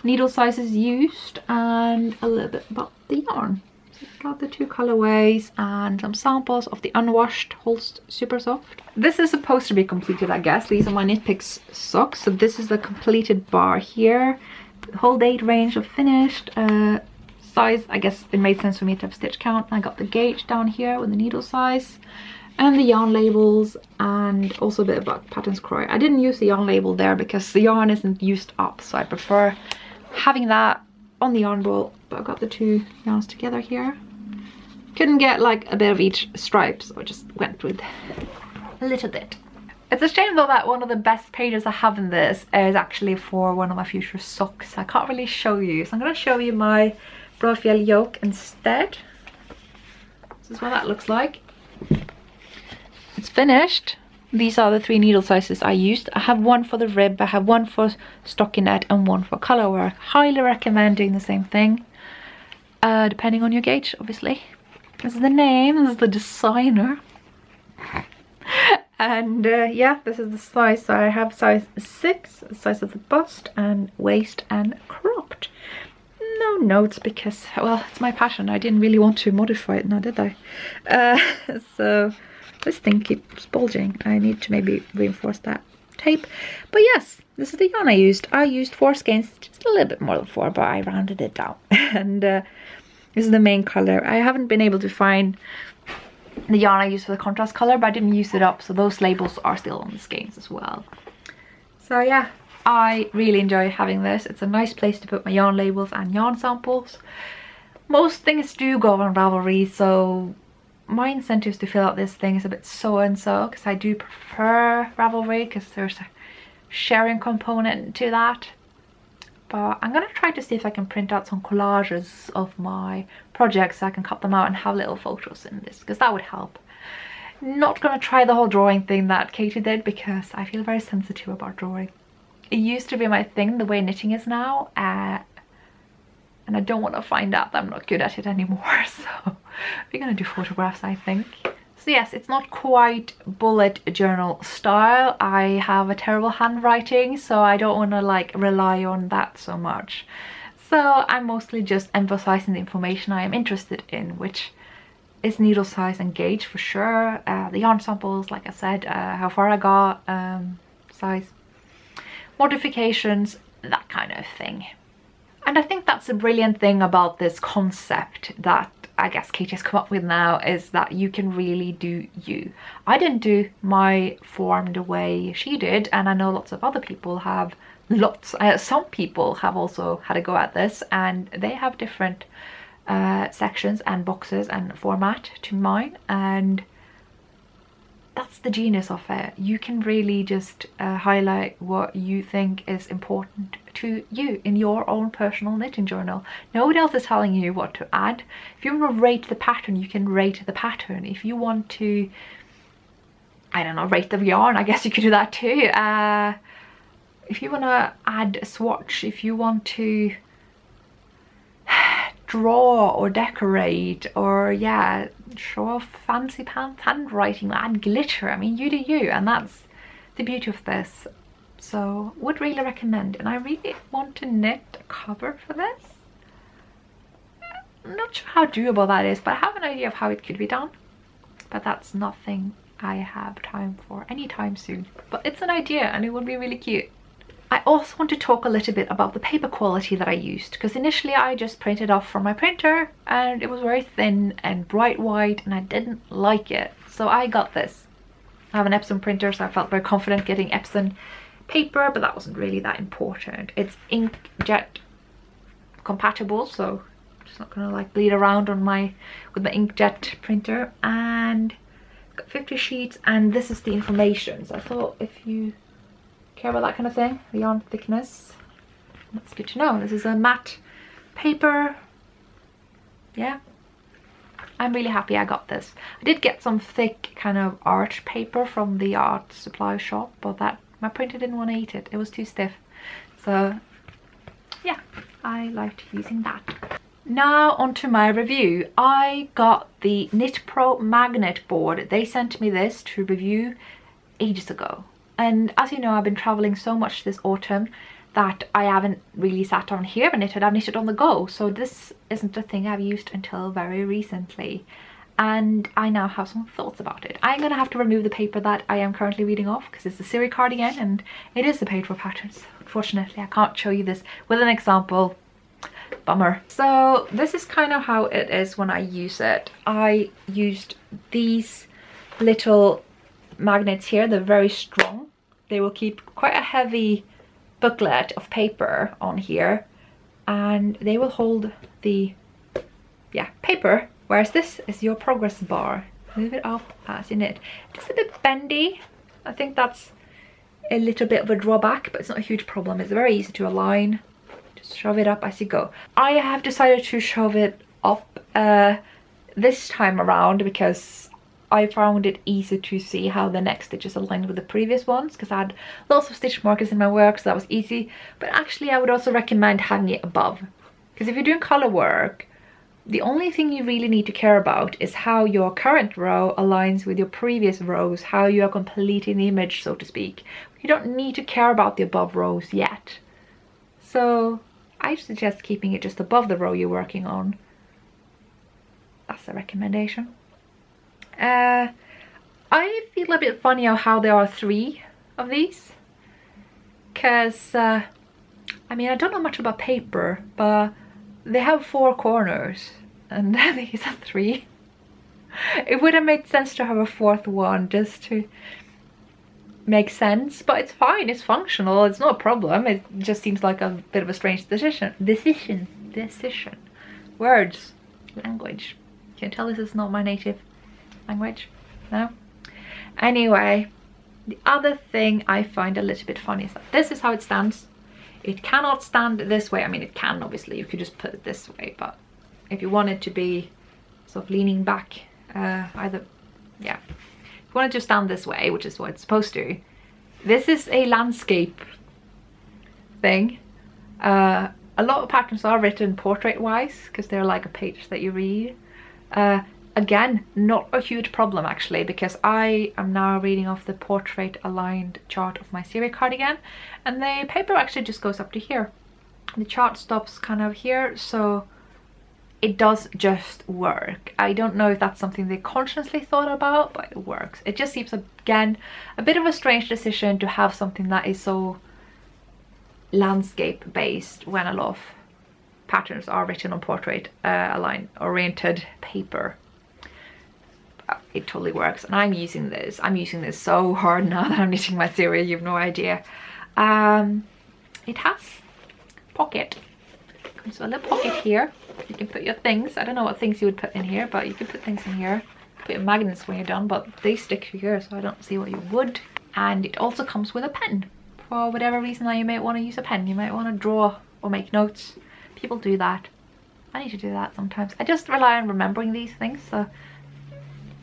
[SPEAKER 1] Needle sizes used, and a little bit about the yarn. So I've got the 2 colorways and some samples of the unwashed Holst Super Soft. This is supposed to be completed, I guess. These are my Knit Picks socks, so this is the completed bar here. The whole date range of finished. Size, I guess it made sense for me to have stitch count. I got the gauge down here with the needle size and the yarn labels, and also a bit about patterns croy. I didn't use the yarn label there because the yarn isn't used up, so I prefer having that on the yarn roll. But I've got the 2 yarns together here. Couldn't get like a bit of each stripe, so I just went with a little bit. It's a shame though that one of the best pages I have in this is actually for one of my future socks. I can't really show you, so I'm going to show you my Brofiel yoke instead. This is what that looks like. It's finished. These are the 3 needle sizes I used. I have one for the rib, I have one for stockinette, and one for color work. Highly recommend doing the same thing, depending on your gauge, obviously. This is the name, this is the designer. And yeah, this is the size. So I have size 6, the size of the bust and waist and cropped. No notes because, well, it's my passion. I didn't really want to modify it now, did I? So this thing keeps bulging. I need to maybe reinforce that tape. But yes, this is the yarn I used. I used 4 skeins, just a little bit more than 4, but I rounded it down. And this is the main color. I haven't been able to find the yarn I used for the contrast color, but I didn't use it up, so those labels are still on the skeins as well. So yeah, I really enjoy having this. It's a nice place to put my yarn labels and yarn samples. Most things do go on Ravelry, so my incentive to fill out this thing is a bit so and so, because I do prefer Ravelry because there's a sharing component to that. But I'm gonna try to see if I can print out some collages of my projects so I can cut them out and have little photos in this, because that would help. Not gonna try the whole drawing thing that Katie did because I feel very sensitive about drawing. It used to be my thing the way knitting is now, and I don't want to find out that I'm not good at it anymore, so we're gonna do photographs, I think. So yes, it's not quite bullet journal style. I have a terrible handwriting, so I don't want to like rely on that so much. So I'm mostly just emphasizing the information I am interested in, which is needle size and gauge for sure, the yarn samples, like I said, how far I got, size, modifications, that kind of thing. And I think that's a brilliant thing about this concept that I guess Katie has come up with now, is that you can really do you. I didn't do my form the way she did, and I know lots of other people have some people have also had a go at this, and they have different sections and boxes and format to mine, and that's the genius of it. You can really just highlight what you think is important to you in your own personal knitting journal. Nobody else is telling you what to add. If you want to rate the pattern, you can rate the pattern. If you want to, I don't know, rate the yarn, I guess you could do that too. If you want to add a swatch, if you want to draw or decorate, or yeah, show off fancy pants handwriting, add glitter, I mean, you do you, and that's the beauty of this. So would really recommend, and I really want to knit a cover for this. I'm not sure how doable that is, but I have an idea of how it could be done, but that's nothing I have time for anytime soon. But it's an idea and it would be really cute. I also want to talk a little bit about the paper quality that I used, because initially I just printed off from my printer and it was very thin and bright white and I didn't like it. So I got this I have an Epson printer, so I felt very confident getting Epson paper, but that wasn't really that important. It's inkjet compatible, so it's not gonna like bleed around on with my inkjet printer. And got 50 sheets, and this is the information. So I thought if you care about that kind of thing, the yarn thickness, that's good to know. This is a matte paper. Yeah, I'm really happy I got this. I did get some thick kind of art paper from the art supply shop, but that my printer didn't want to eat it. It was too stiff. So yeah, I liked using that. Now onto my review. I got the KnitPro magnet board. They sent me this to review ages ago. And as you know, I've been traveling so much this autumn that I haven't really sat down here and knitted. I've knitted on the go. So this isn't a thing I've used until very recently. And I now have some thoughts about it. I'm going to have to remove the paper that I am currently reading off because it's the Ciri cardigan and it is the paid for patterns. Unfortunately, I can't show you this with an example. Bummer. So this is kind of how it is when I use it. I used these little magnets here. They're very strong. They will keep quite a heavy booklet of paper on here, and they will hold the paper, whereas this is your progress bar. Move it up as you knit. Just a bit bendy. I think that's a little bit of a drawback, but it's not a huge problem. It's very easy to align. Just shove it up as you go. I have decided to shove it up this time around because I found it easy to see how the next stitches aligned with the previous ones, because I had lots of stitch markers in my work, so that was easy. But actually I would also recommend having it above, because if you're doing color work, the only thing you really need to care about is how your current row aligns with your previous rows, how you are completing the image, so to speak. You don't need to care about the above rows yet. So I suggest keeping it just above the row you're working on. That's a recommendation. I feel a bit funny how there are 3 of these, because I mean, I don't know much about paper, but they have 4 corners and these are 3. It would have made sense to have a 4th one just to make sense, but it's fine, it's functional, it's not a problem. It just seems like a bit of a strange decision. Words, language. You can tell this is not my native language. No? Anyway, the other thing I find a little bit funny is that this is how it stands. It cannot stand this way. I mean, it can, obviously, you could just put it this way, but if you want it to be sort of leaning back, if you want it to stand this way, which is what it's supposed to, this is a landscape thing. A lot of patterns are written portrait wise because they're like a page that you read. Again, not a huge problem actually, because I am now reading off the portrait aligned chart of my Ciri cardigan, and the paper actually just goes up to here. The chart stops kind of here, so it does just work. I don't know if that's something they consciously thought about, but it works. It just seems, again, a bit of a strange decision to have something that is so landscape based when a lot of patterns are written on portrait aligned oriented paper. It totally works, and I'm using this so hard now that I'm knitting my Ciri. You have no idea. It has pocket. Comes with a little pocket here. You can put your things. I don't know what things you would put in here, but you can put things in here. Put your magnets when you're done, but they stick to here, so I don't see what you would. And it also comes with a pen. For whatever reason that you might want to use a pen. You might want to draw or make notes. People do that. I need to do that sometimes. I just rely on remembering these things, so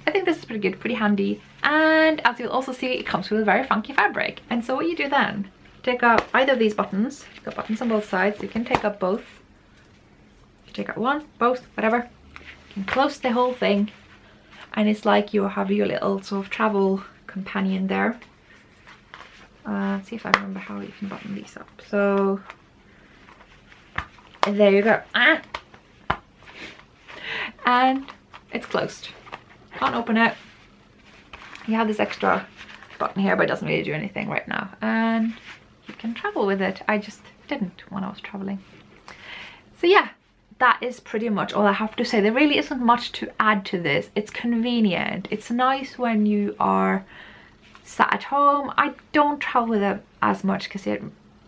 [SPEAKER 1] I think this is pretty good, pretty handy. And as you'll also see, it comes with a very funky fabric. And so what you do then, take out either of these buttons. You've got buttons on both sides, so you can take out both. You take out one, both, whatever. You can close the whole thing, and it's like you have your little sort of travel companion there. Let's see if I remember how you can button these up. So there you go. And it's closed. Can't open it. You have this extra button here, but it doesn't really do anything right now. And you can travel with it. I just didn't when I was traveling. So yeah, that is pretty much all I have to say. There really isn't much to add to this. It's convenient. It's nice when you are sat at home. I don't travel with it as much because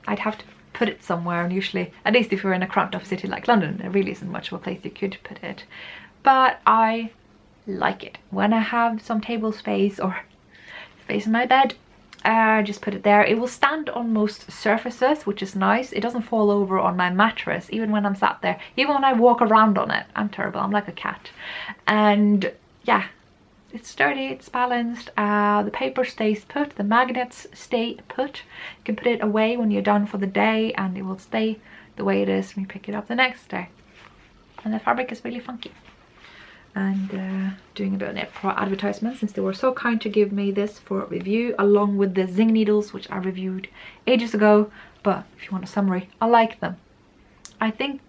[SPEAKER 1] I'd have to put it somewhere, and usually, at least if you're in a cramped up city like London, there really isn't much of a place you could put it. But I like it when I have some table space or space in my bed. I just put it there. It will stand on most surfaces, which is nice. It doesn't fall over on my mattress even when I'm sat there, even when I walk around on it. I'm terrible, I'm like a cat. And yeah, it's sturdy, it's balanced, the paper stays put, the magnets stay put. You can put it away when you're done for the day and it will stay the way it is when you pick it up the next day. And the fabric is really funky. And doing a bit of KnitPro advertisement, since they were so kind to give me this for review, along with the Zing needles, which I reviewed ages ago. But if you want a summary, I like them. I think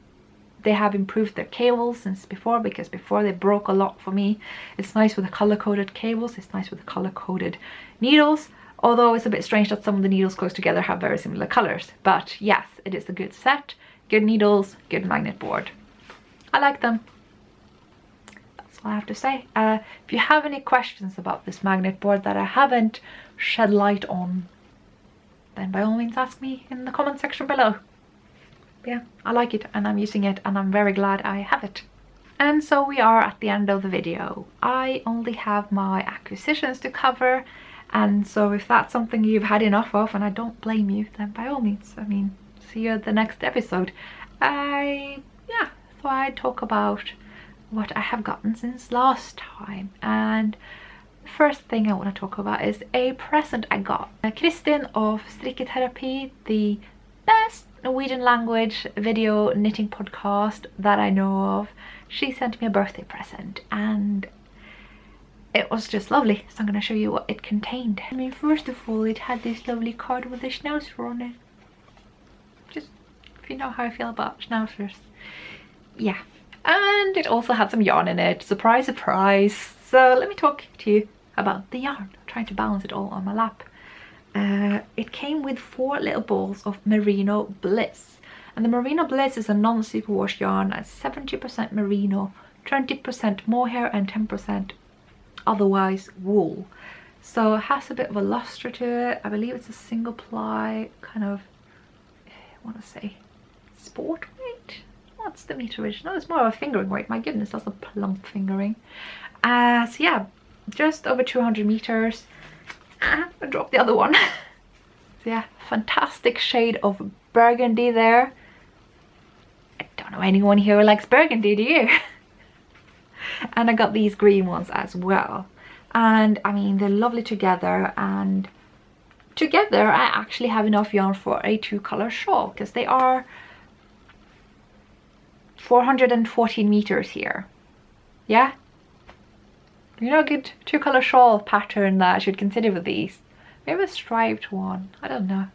[SPEAKER 1] they have improved their cables since before, because before they broke a lot for me. It's nice with the color-coded cables, it's nice with the color-coded needles, although it's a bit strange that some of the needles close together have very similar colors. But yes, it is a good set, good needles, good magnet board. I like them. That's all I have to say. If you have any questions about this magnet board that I haven't shed light on, then by all means ask me in the comment section below. Yeah, I like it and I'm using it and I'm very glad I have it. And so we are at the end of the video. I only have my acquisitions to cover, and so if that's something you've had enough of, and I don't blame you, then by all means, I mean, see you at the next episode. I thought I'd talk about what I have gotten since last time, and the first thing I want to talk about is a present I got. Kristin of Strikketerapi, the best Norwegian language video knitting podcast that I know of, she sent me a birthday present and it was just lovely. So I'm going to show you what it contained. I mean, first of all, it had this lovely card with a schnauzer on it. Just if you know how I feel about schnauzers. Yeah. And it also had some yarn in it. Surprise, surprise. So let me talk to you about the yarn. I'm trying to balance it all on my lap. It came with 4 little balls of Merino Bliss, and the Merino Bliss is a non-superwash yarn at 70% merino, 20% mohair and 10% otherwise wool. So it has a bit of a luster to it. I believe it's a single ply kind of, I want to say sport weight. What's the meterage? No, it's more of a fingering weight. My goodness, that's a plump fingering. So yeah, just over 200 meters. I dropped the other one. So yeah, fantastic shade of burgundy there. I don't know anyone here who likes burgundy, do you? And I got these green ones as well. And I mean, they're lovely together, and together I actually have enough yarn for a 2-color shawl, because they are 414 meters here. Yeah? You know, a good 2-color shawl pattern that I should consider with these. Maybe a striped one. I don't know.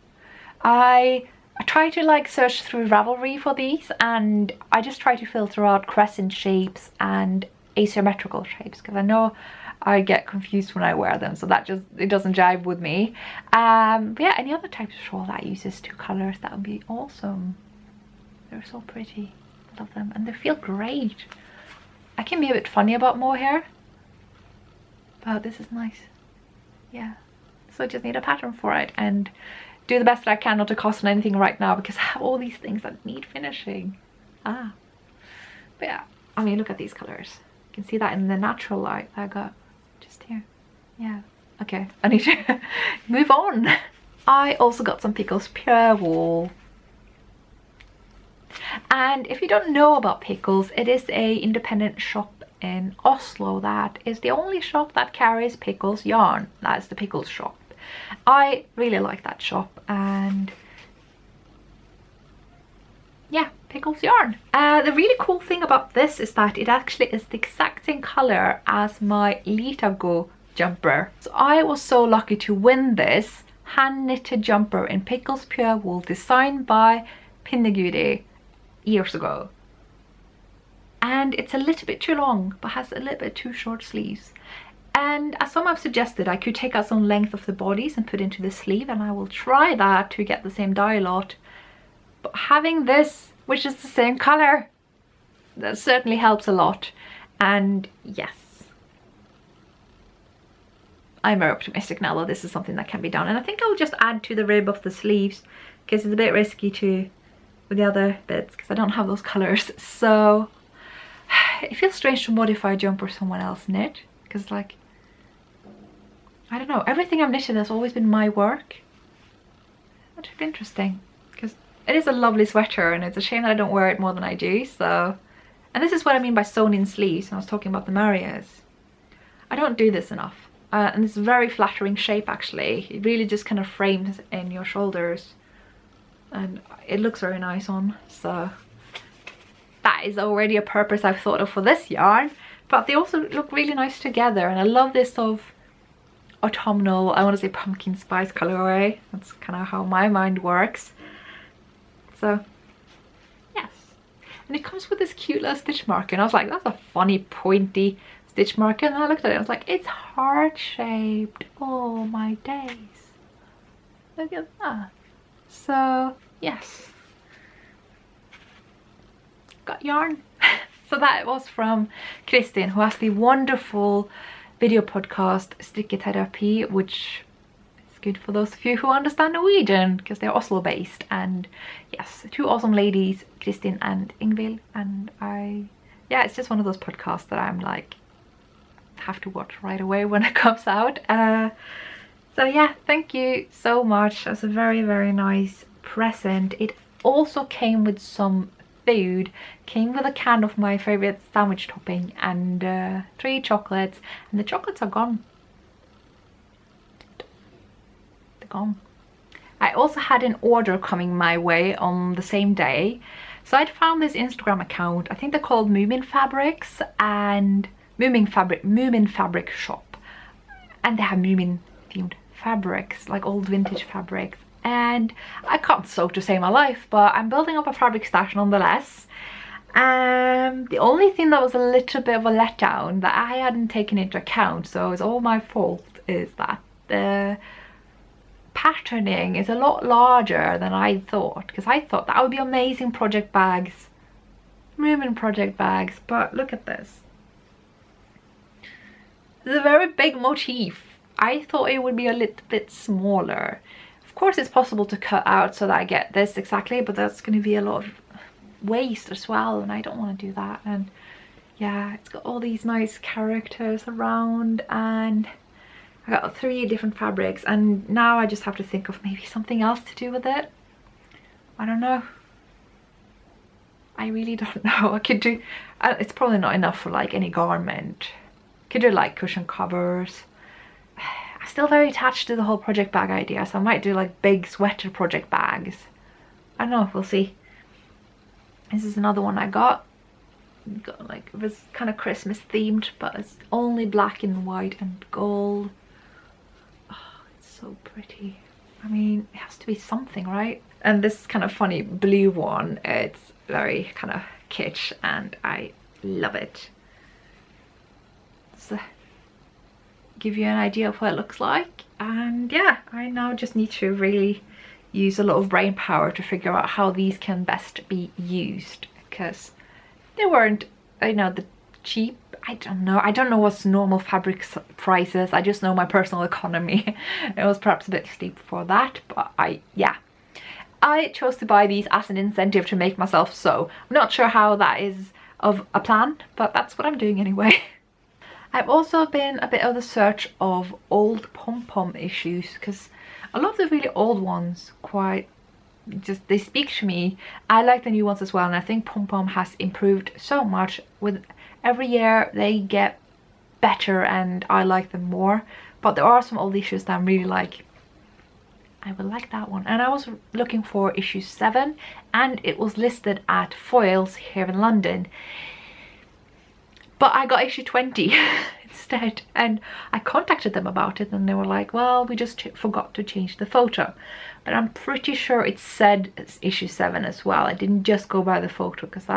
[SPEAKER 1] I try to like search through Ravelry for these, and I just try to filter out crescent shapes and asymmetrical shapes, because I know I get confused when I wear them, so that just, it doesn't jive with me. But yeah, any other type of shawl that uses 2 colors, that would be awesome. They're so pretty. Love them, and they feel great. I can be a bit funny about mohair, but this is nice. Yeah, so I just need a pattern for it and do the best that I can not to cost on anything right now, because I have all these things that need finishing. But yeah, I mean, look at these colors. You can see that in the natural light that I got just here. Yeah, okay, I need to move on. I also got some Pickles pure wool. And if you don't know about Pickles, it is a independent shop in Oslo that is the only shop that carries Pickles yarn. That's the Pickles shop. I really like that shop, and yeah, Pickles yarn. The really cool thing about this is that it actually is the exact same color as my Litago jumper. So I was so lucky to win this hand knitted jumper in Pickles pure wool, designed by Pinnegudi years ago. And it's a little bit too long, but has a little bit too short sleeves. And as some have suggested, I could take out some length of the bodice and put into the sleeve, and I will try that to get the same dye lot. But having this, which is the same color, that certainly helps a lot. And yes, I'm very optimistic now that this is something that can be done. And I think I'll just add to the rib of the sleeves because it's a bit risky to with the other bits because I don't have those colours. So it feels strange to modify a jumper someone else knit because, like, I don't know, everything I've knitted has always been my work. That should be interesting because it is a lovely sweater and it's a shame that I don't wear it more than I do. So, and this is what I mean by sewn in sleeves when I was talking about the Marius. I don't do this enough. And it's a very flattering shape actually. It really just kind of frames in your shoulders and it looks very nice on. So that is already a purpose I've thought of for this yarn. But they also look really nice together, and I love this sort of autumnal, I want to say pumpkin spice colorway. That's kind of how my mind works. So yes, and it comes with this cute little stitch marker, and I was like, that's a funny pointy stitch marker, and I looked at it, I was like, it's heart shaped. Oh my days, look at that. So yes, got yarn. So that was from Kristin, who has the wonderful video podcast Strikketerapi, which is good for those of you who understand Norwegian because they're Oslo based. And yes, two awesome ladies, Kristin and Ingvild, and yeah, it's just one of those podcasts that I'm like have to watch right away when it comes out. So yeah, thank you so much. It was a very, very nice present. It also came with some food, came with a can of my favorite sandwich topping and 3 chocolates, and the chocolates are gone. They're gone. I also had an order coming my way on the same day, so I'd found this Instagram account. I think they're called Moomin Fabrics and Moomin Fabric Shop, and they have Moomin themed fabrics, like old vintage fabrics. And I can't sew to save my life, but I'm building up a fabric stash nonetheless. The only thing that was a little bit of a letdown that I hadn't taken into account, so it's all my fault, is that the patterning is a lot larger than I thought, because I thought that would be amazing project bags, Moomin project bags, but look at this. It's a very big motif. I thought it would be a little bit smaller. Of course it's possible to cut out so that I get this exactly, but that's going to be a lot of waste as well, and I don't want to do that. And yeah, it's got all these nice characters around, and I got 3 different fabrics, and now I just have to think of maybe something else to do with it. I don't know. I really don't know. I could do, it's probably not enough for like any garment. Could do like cushion covers. I'm still very attached to the whole project bag idea, so I might do like big sweater project bags. I don't know, we'll see. This is another one I got like, it was kind of Christmas themed, but it's only black and white and gold. Oh, it's so pretty. I mean, it has to be something, right? And this kind of funny blue one, it's very kind of kitsch and I love it. So give you an idea of what it looks like, and yeah, I now just need to really use a lot of brain power to figure out how these can best be used, because they weren't, you know, the cheap, I don't know what's normal fabric prices. I just know my personal economy. It was perhaps a bit steep for that, but I chose to buy these as an incentive to make myself sew. I'm not sure how that is of a plan, but that's what I'm doing anyway. I've also been a bit of the search of old Pompom issues, because a lot of the really old ones quite just, they speak to me. I like the new ones as well, and I think Pompom has improved so much. With every year they get better and I like them more, but there are some old issues that I'm really like, I would like that one. And I was looking for issue 7 and it was listed at Foyles here in London. But I got issue 20 instead, and I contacted them about it and they were like, well, we just forgot to change the photo. But I'm pretty sure it said issue 7 as well. I didn't just go by the photo, because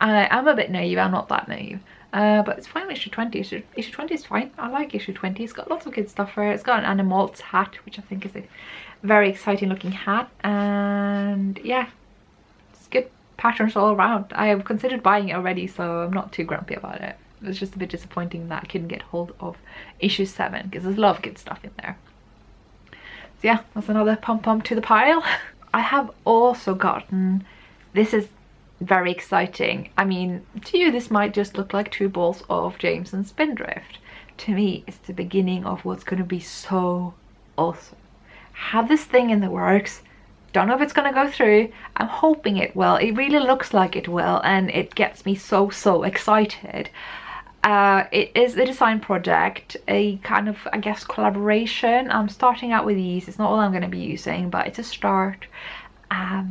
[SPEAKER 1] I'm a bit naive. I'm not that naive. But it's fine with issue 20. Issue 20 is fine. I like issue 20. It's got lots of good stuff for it. It's got an Enamel hat, which I think is a very exciting looking hat. And yeah, it's good patterns all around. I have considered buying it already, so I'm not too grumpy about it. was just a bit disappointing that I couldn't get hold of issue 7 because there's a lot of good stuff in there. So yeah, that's another pom-pom to the pile. I have also gotten, this is very exciting. I mean, to you this might just look like 2 balls of Jameson Spindrift. To me, it's the beginning of what's going to be so awesome. Have this thing in the works. Don't know if it's going to go through. I'm hoping it will. It really looks like it will, and it gets me so excited. It is a design project, a kind of, I guess, collaboration. I'm starting out with these. It's not all I'm going to be using, but it's a start. Oh,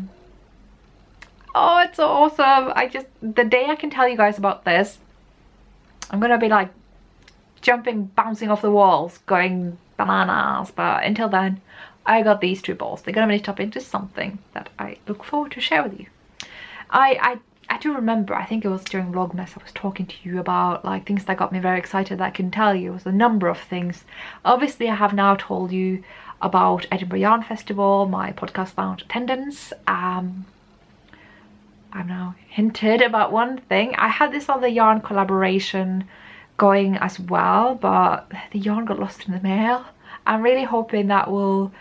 [SPEAKER 1] it's so awesome. The day I can tell you guys about this, I'm going to be like jumping, bouncing off the walls, going bananas. But until then, I got these 2 balls. They're going to knit up into something that I look forward to share with you. I do remember, I think it was during Vlogmas, I was talking to you about like things that got me very excited that I can tell you. It was a number of things. Obviously, I have now told you about Edinburgh Yarn Festival, my podcast lounge attendance. I've now hinted about one thing. I had this other yarn collaboration going as well, but the yarn got lost in the mail. I'm really hoping that will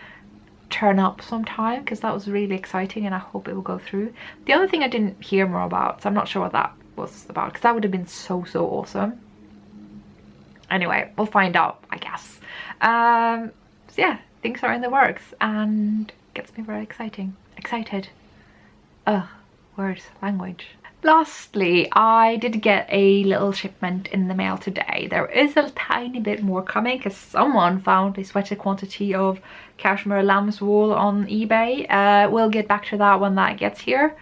[SPEAKER 1] turn up sometime because that was really exciting and I hope it will go through. The other thing I didn't hear more about, so I'm not sure what that was about, because that would have been so awesome. Anyway, we'll find out, I guess. So yeah, things are in the works and gets me very excited. Ugh, words, language. Lastly, I did get a little shipment in the mail today. There is a tiny bit more coming because someone found a sweater quantity of cashmere lamb's wool on eBay. We'll get back to that when that gets here.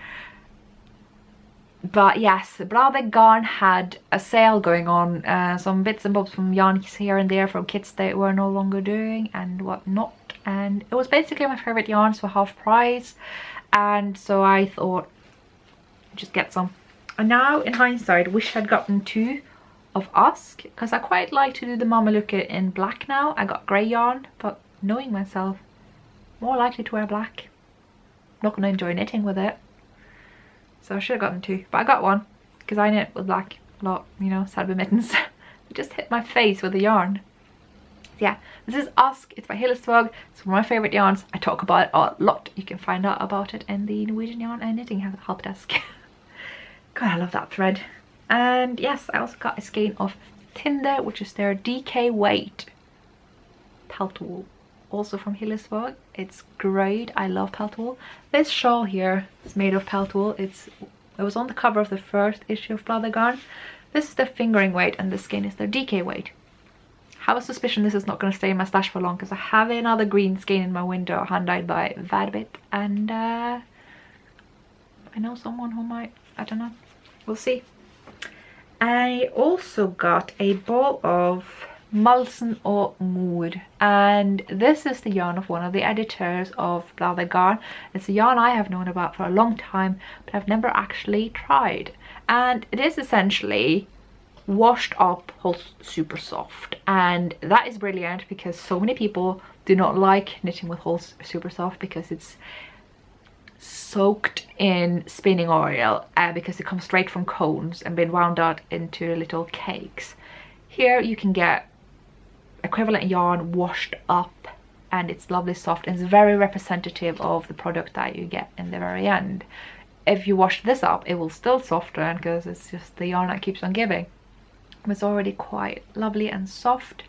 [SPEAKER 1] But yes, Bladet garn had a sale going on. Some bits and bobs from yarns here and there from kits they were no longer doing and whatnot. And it was basically my favorite yarns for half price. And so I thought, just get some. And now in hindsight, wish I'd gotten 2 of Usk because I quite like to do the Mameluke in black now. I got grey yarn, but knowing myself, more likely to wear black. Not gonna enjoy knitting with it, so I should have gotten 2, but I got 1 because I knit with black a lot, you know, Sadby mittens. It just hit my face with the yarn. So yeah, this is Usk. It's by Hillesvåg. It's one of my favorite yarns. I talk about it a lot. You can find out about it in the Norwegian Yarn and Knitting Help Desk. God, I love that thread. And yes, I also got a skein of Tinder, which is their DK weight pelt wool, also from Hillesvåg. It's great. I love pelt wool. This shawl here is made of pelt wool. It was on the cover of the first issue of Bladet garn. This is their fingering weight and this skein is their DK weight. I have a suspicion this is not going to stay in my stash for long because I have another green skein in my window hand dyed by Vadbit, and I know someone who might, I don't know, we'll see. I also got a ball of Molson or Mood, and this is the yarn of one of the editors of Bladet garn. It's a yarn I have known about for a long time, but I've never actually tried. And it is essentially washed up, super soft, and that is brilliant because so many people do not like knitting with hulls super soft because it's soaked in spinning oil, because it comes straight from cones and been wound out into little cakes. Here you can get equivalent yarn washed up and it's lovely soft and it's very representative of the product that you get in the very end. If you wash this up, it will still soften because it's just the yarn that keeps on giving. It's already quite lovely and soft,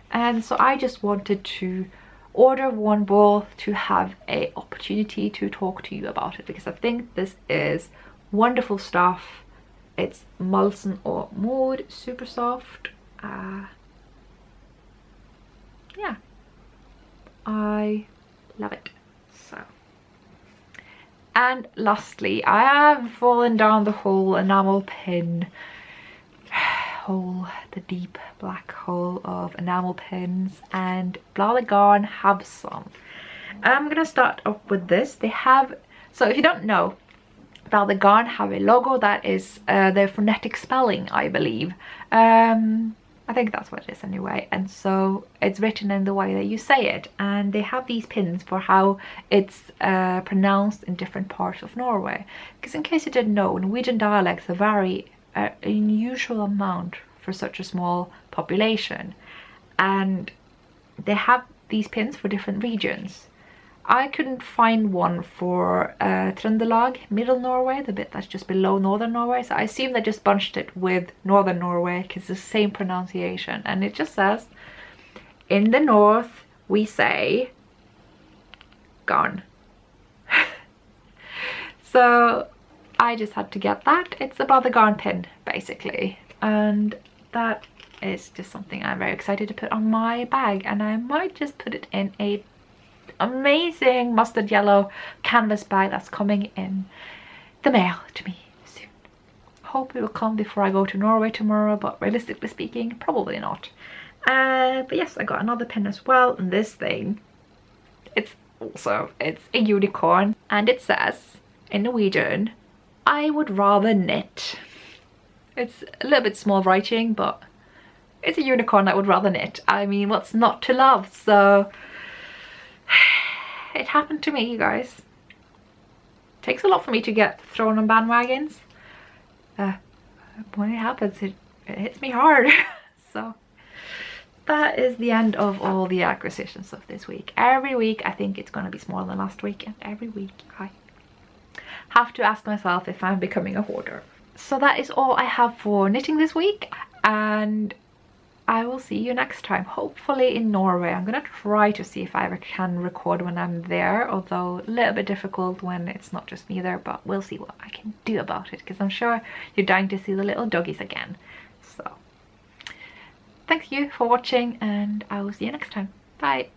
[SPEAKER 1] and so I just wanted to order 1 ball to have a opportunity to talk to you about it because I think this is wonderful stuff. It's Molson or Mood, super soft. Yeah, I love it. So, and lastly, I have fallen down the whole enamel pin hole, the deep black hole of enamel pins, and Bladet garn have some. I'm gonna start off with this. They have, so if you don't know, Bladet garn have a logo that is their phonetic spelling, I believe. I think that's what it is anyway, and so it's written in the way that you say it, and they have these pins for how it's pronounced in different parts of Norway, because in case you didn't know, Norwegian dialects vary an unusual amount for such a small population, and they have these pins for different regions. I couldn't find one for Trøndelag, Middle Norway, the bit that's just below Northern Norway, so I assume they just bunched it with Northern Norway because it's the same pronunciation, and it just says, in the north we say garn. So I just had to get that. It's about the garn pin basically, and that is just something I'm very excited to put on my bag, and I might just put it in a amazing mustard yellow canvas bag that's coming in the mail to me soon. Hope it will come before I go to Norway tomorrow, but realistically speaking, probably not. But yes, I got another pin as well, and this thing, it's a unicorn, and it says in Norwegian, I would rather knit. It's a little bit small writing, but it's a unicorn I would rather knit. I mean, what's not to love? So it happened to me, you guys. It takes a lot for me to get thrown on bandwagons. When it happens, it hits me hard. So that is the end of all the acquisitions of this week. Every week I think it's going to be smaller than last week, and every week I have to ask myself if I'm becoming a hoarder. So that is all I have for knitting this week, and I will see you next time, hopefully in Norway. I'm gonna try to see if I ever can record when I'm there, although a little bit difficult when it's not just me there, but we'll see what I can do about it, because I'm sure you're dying to see the little doggies again. So thank you for watching, and I will see you next time. Bye.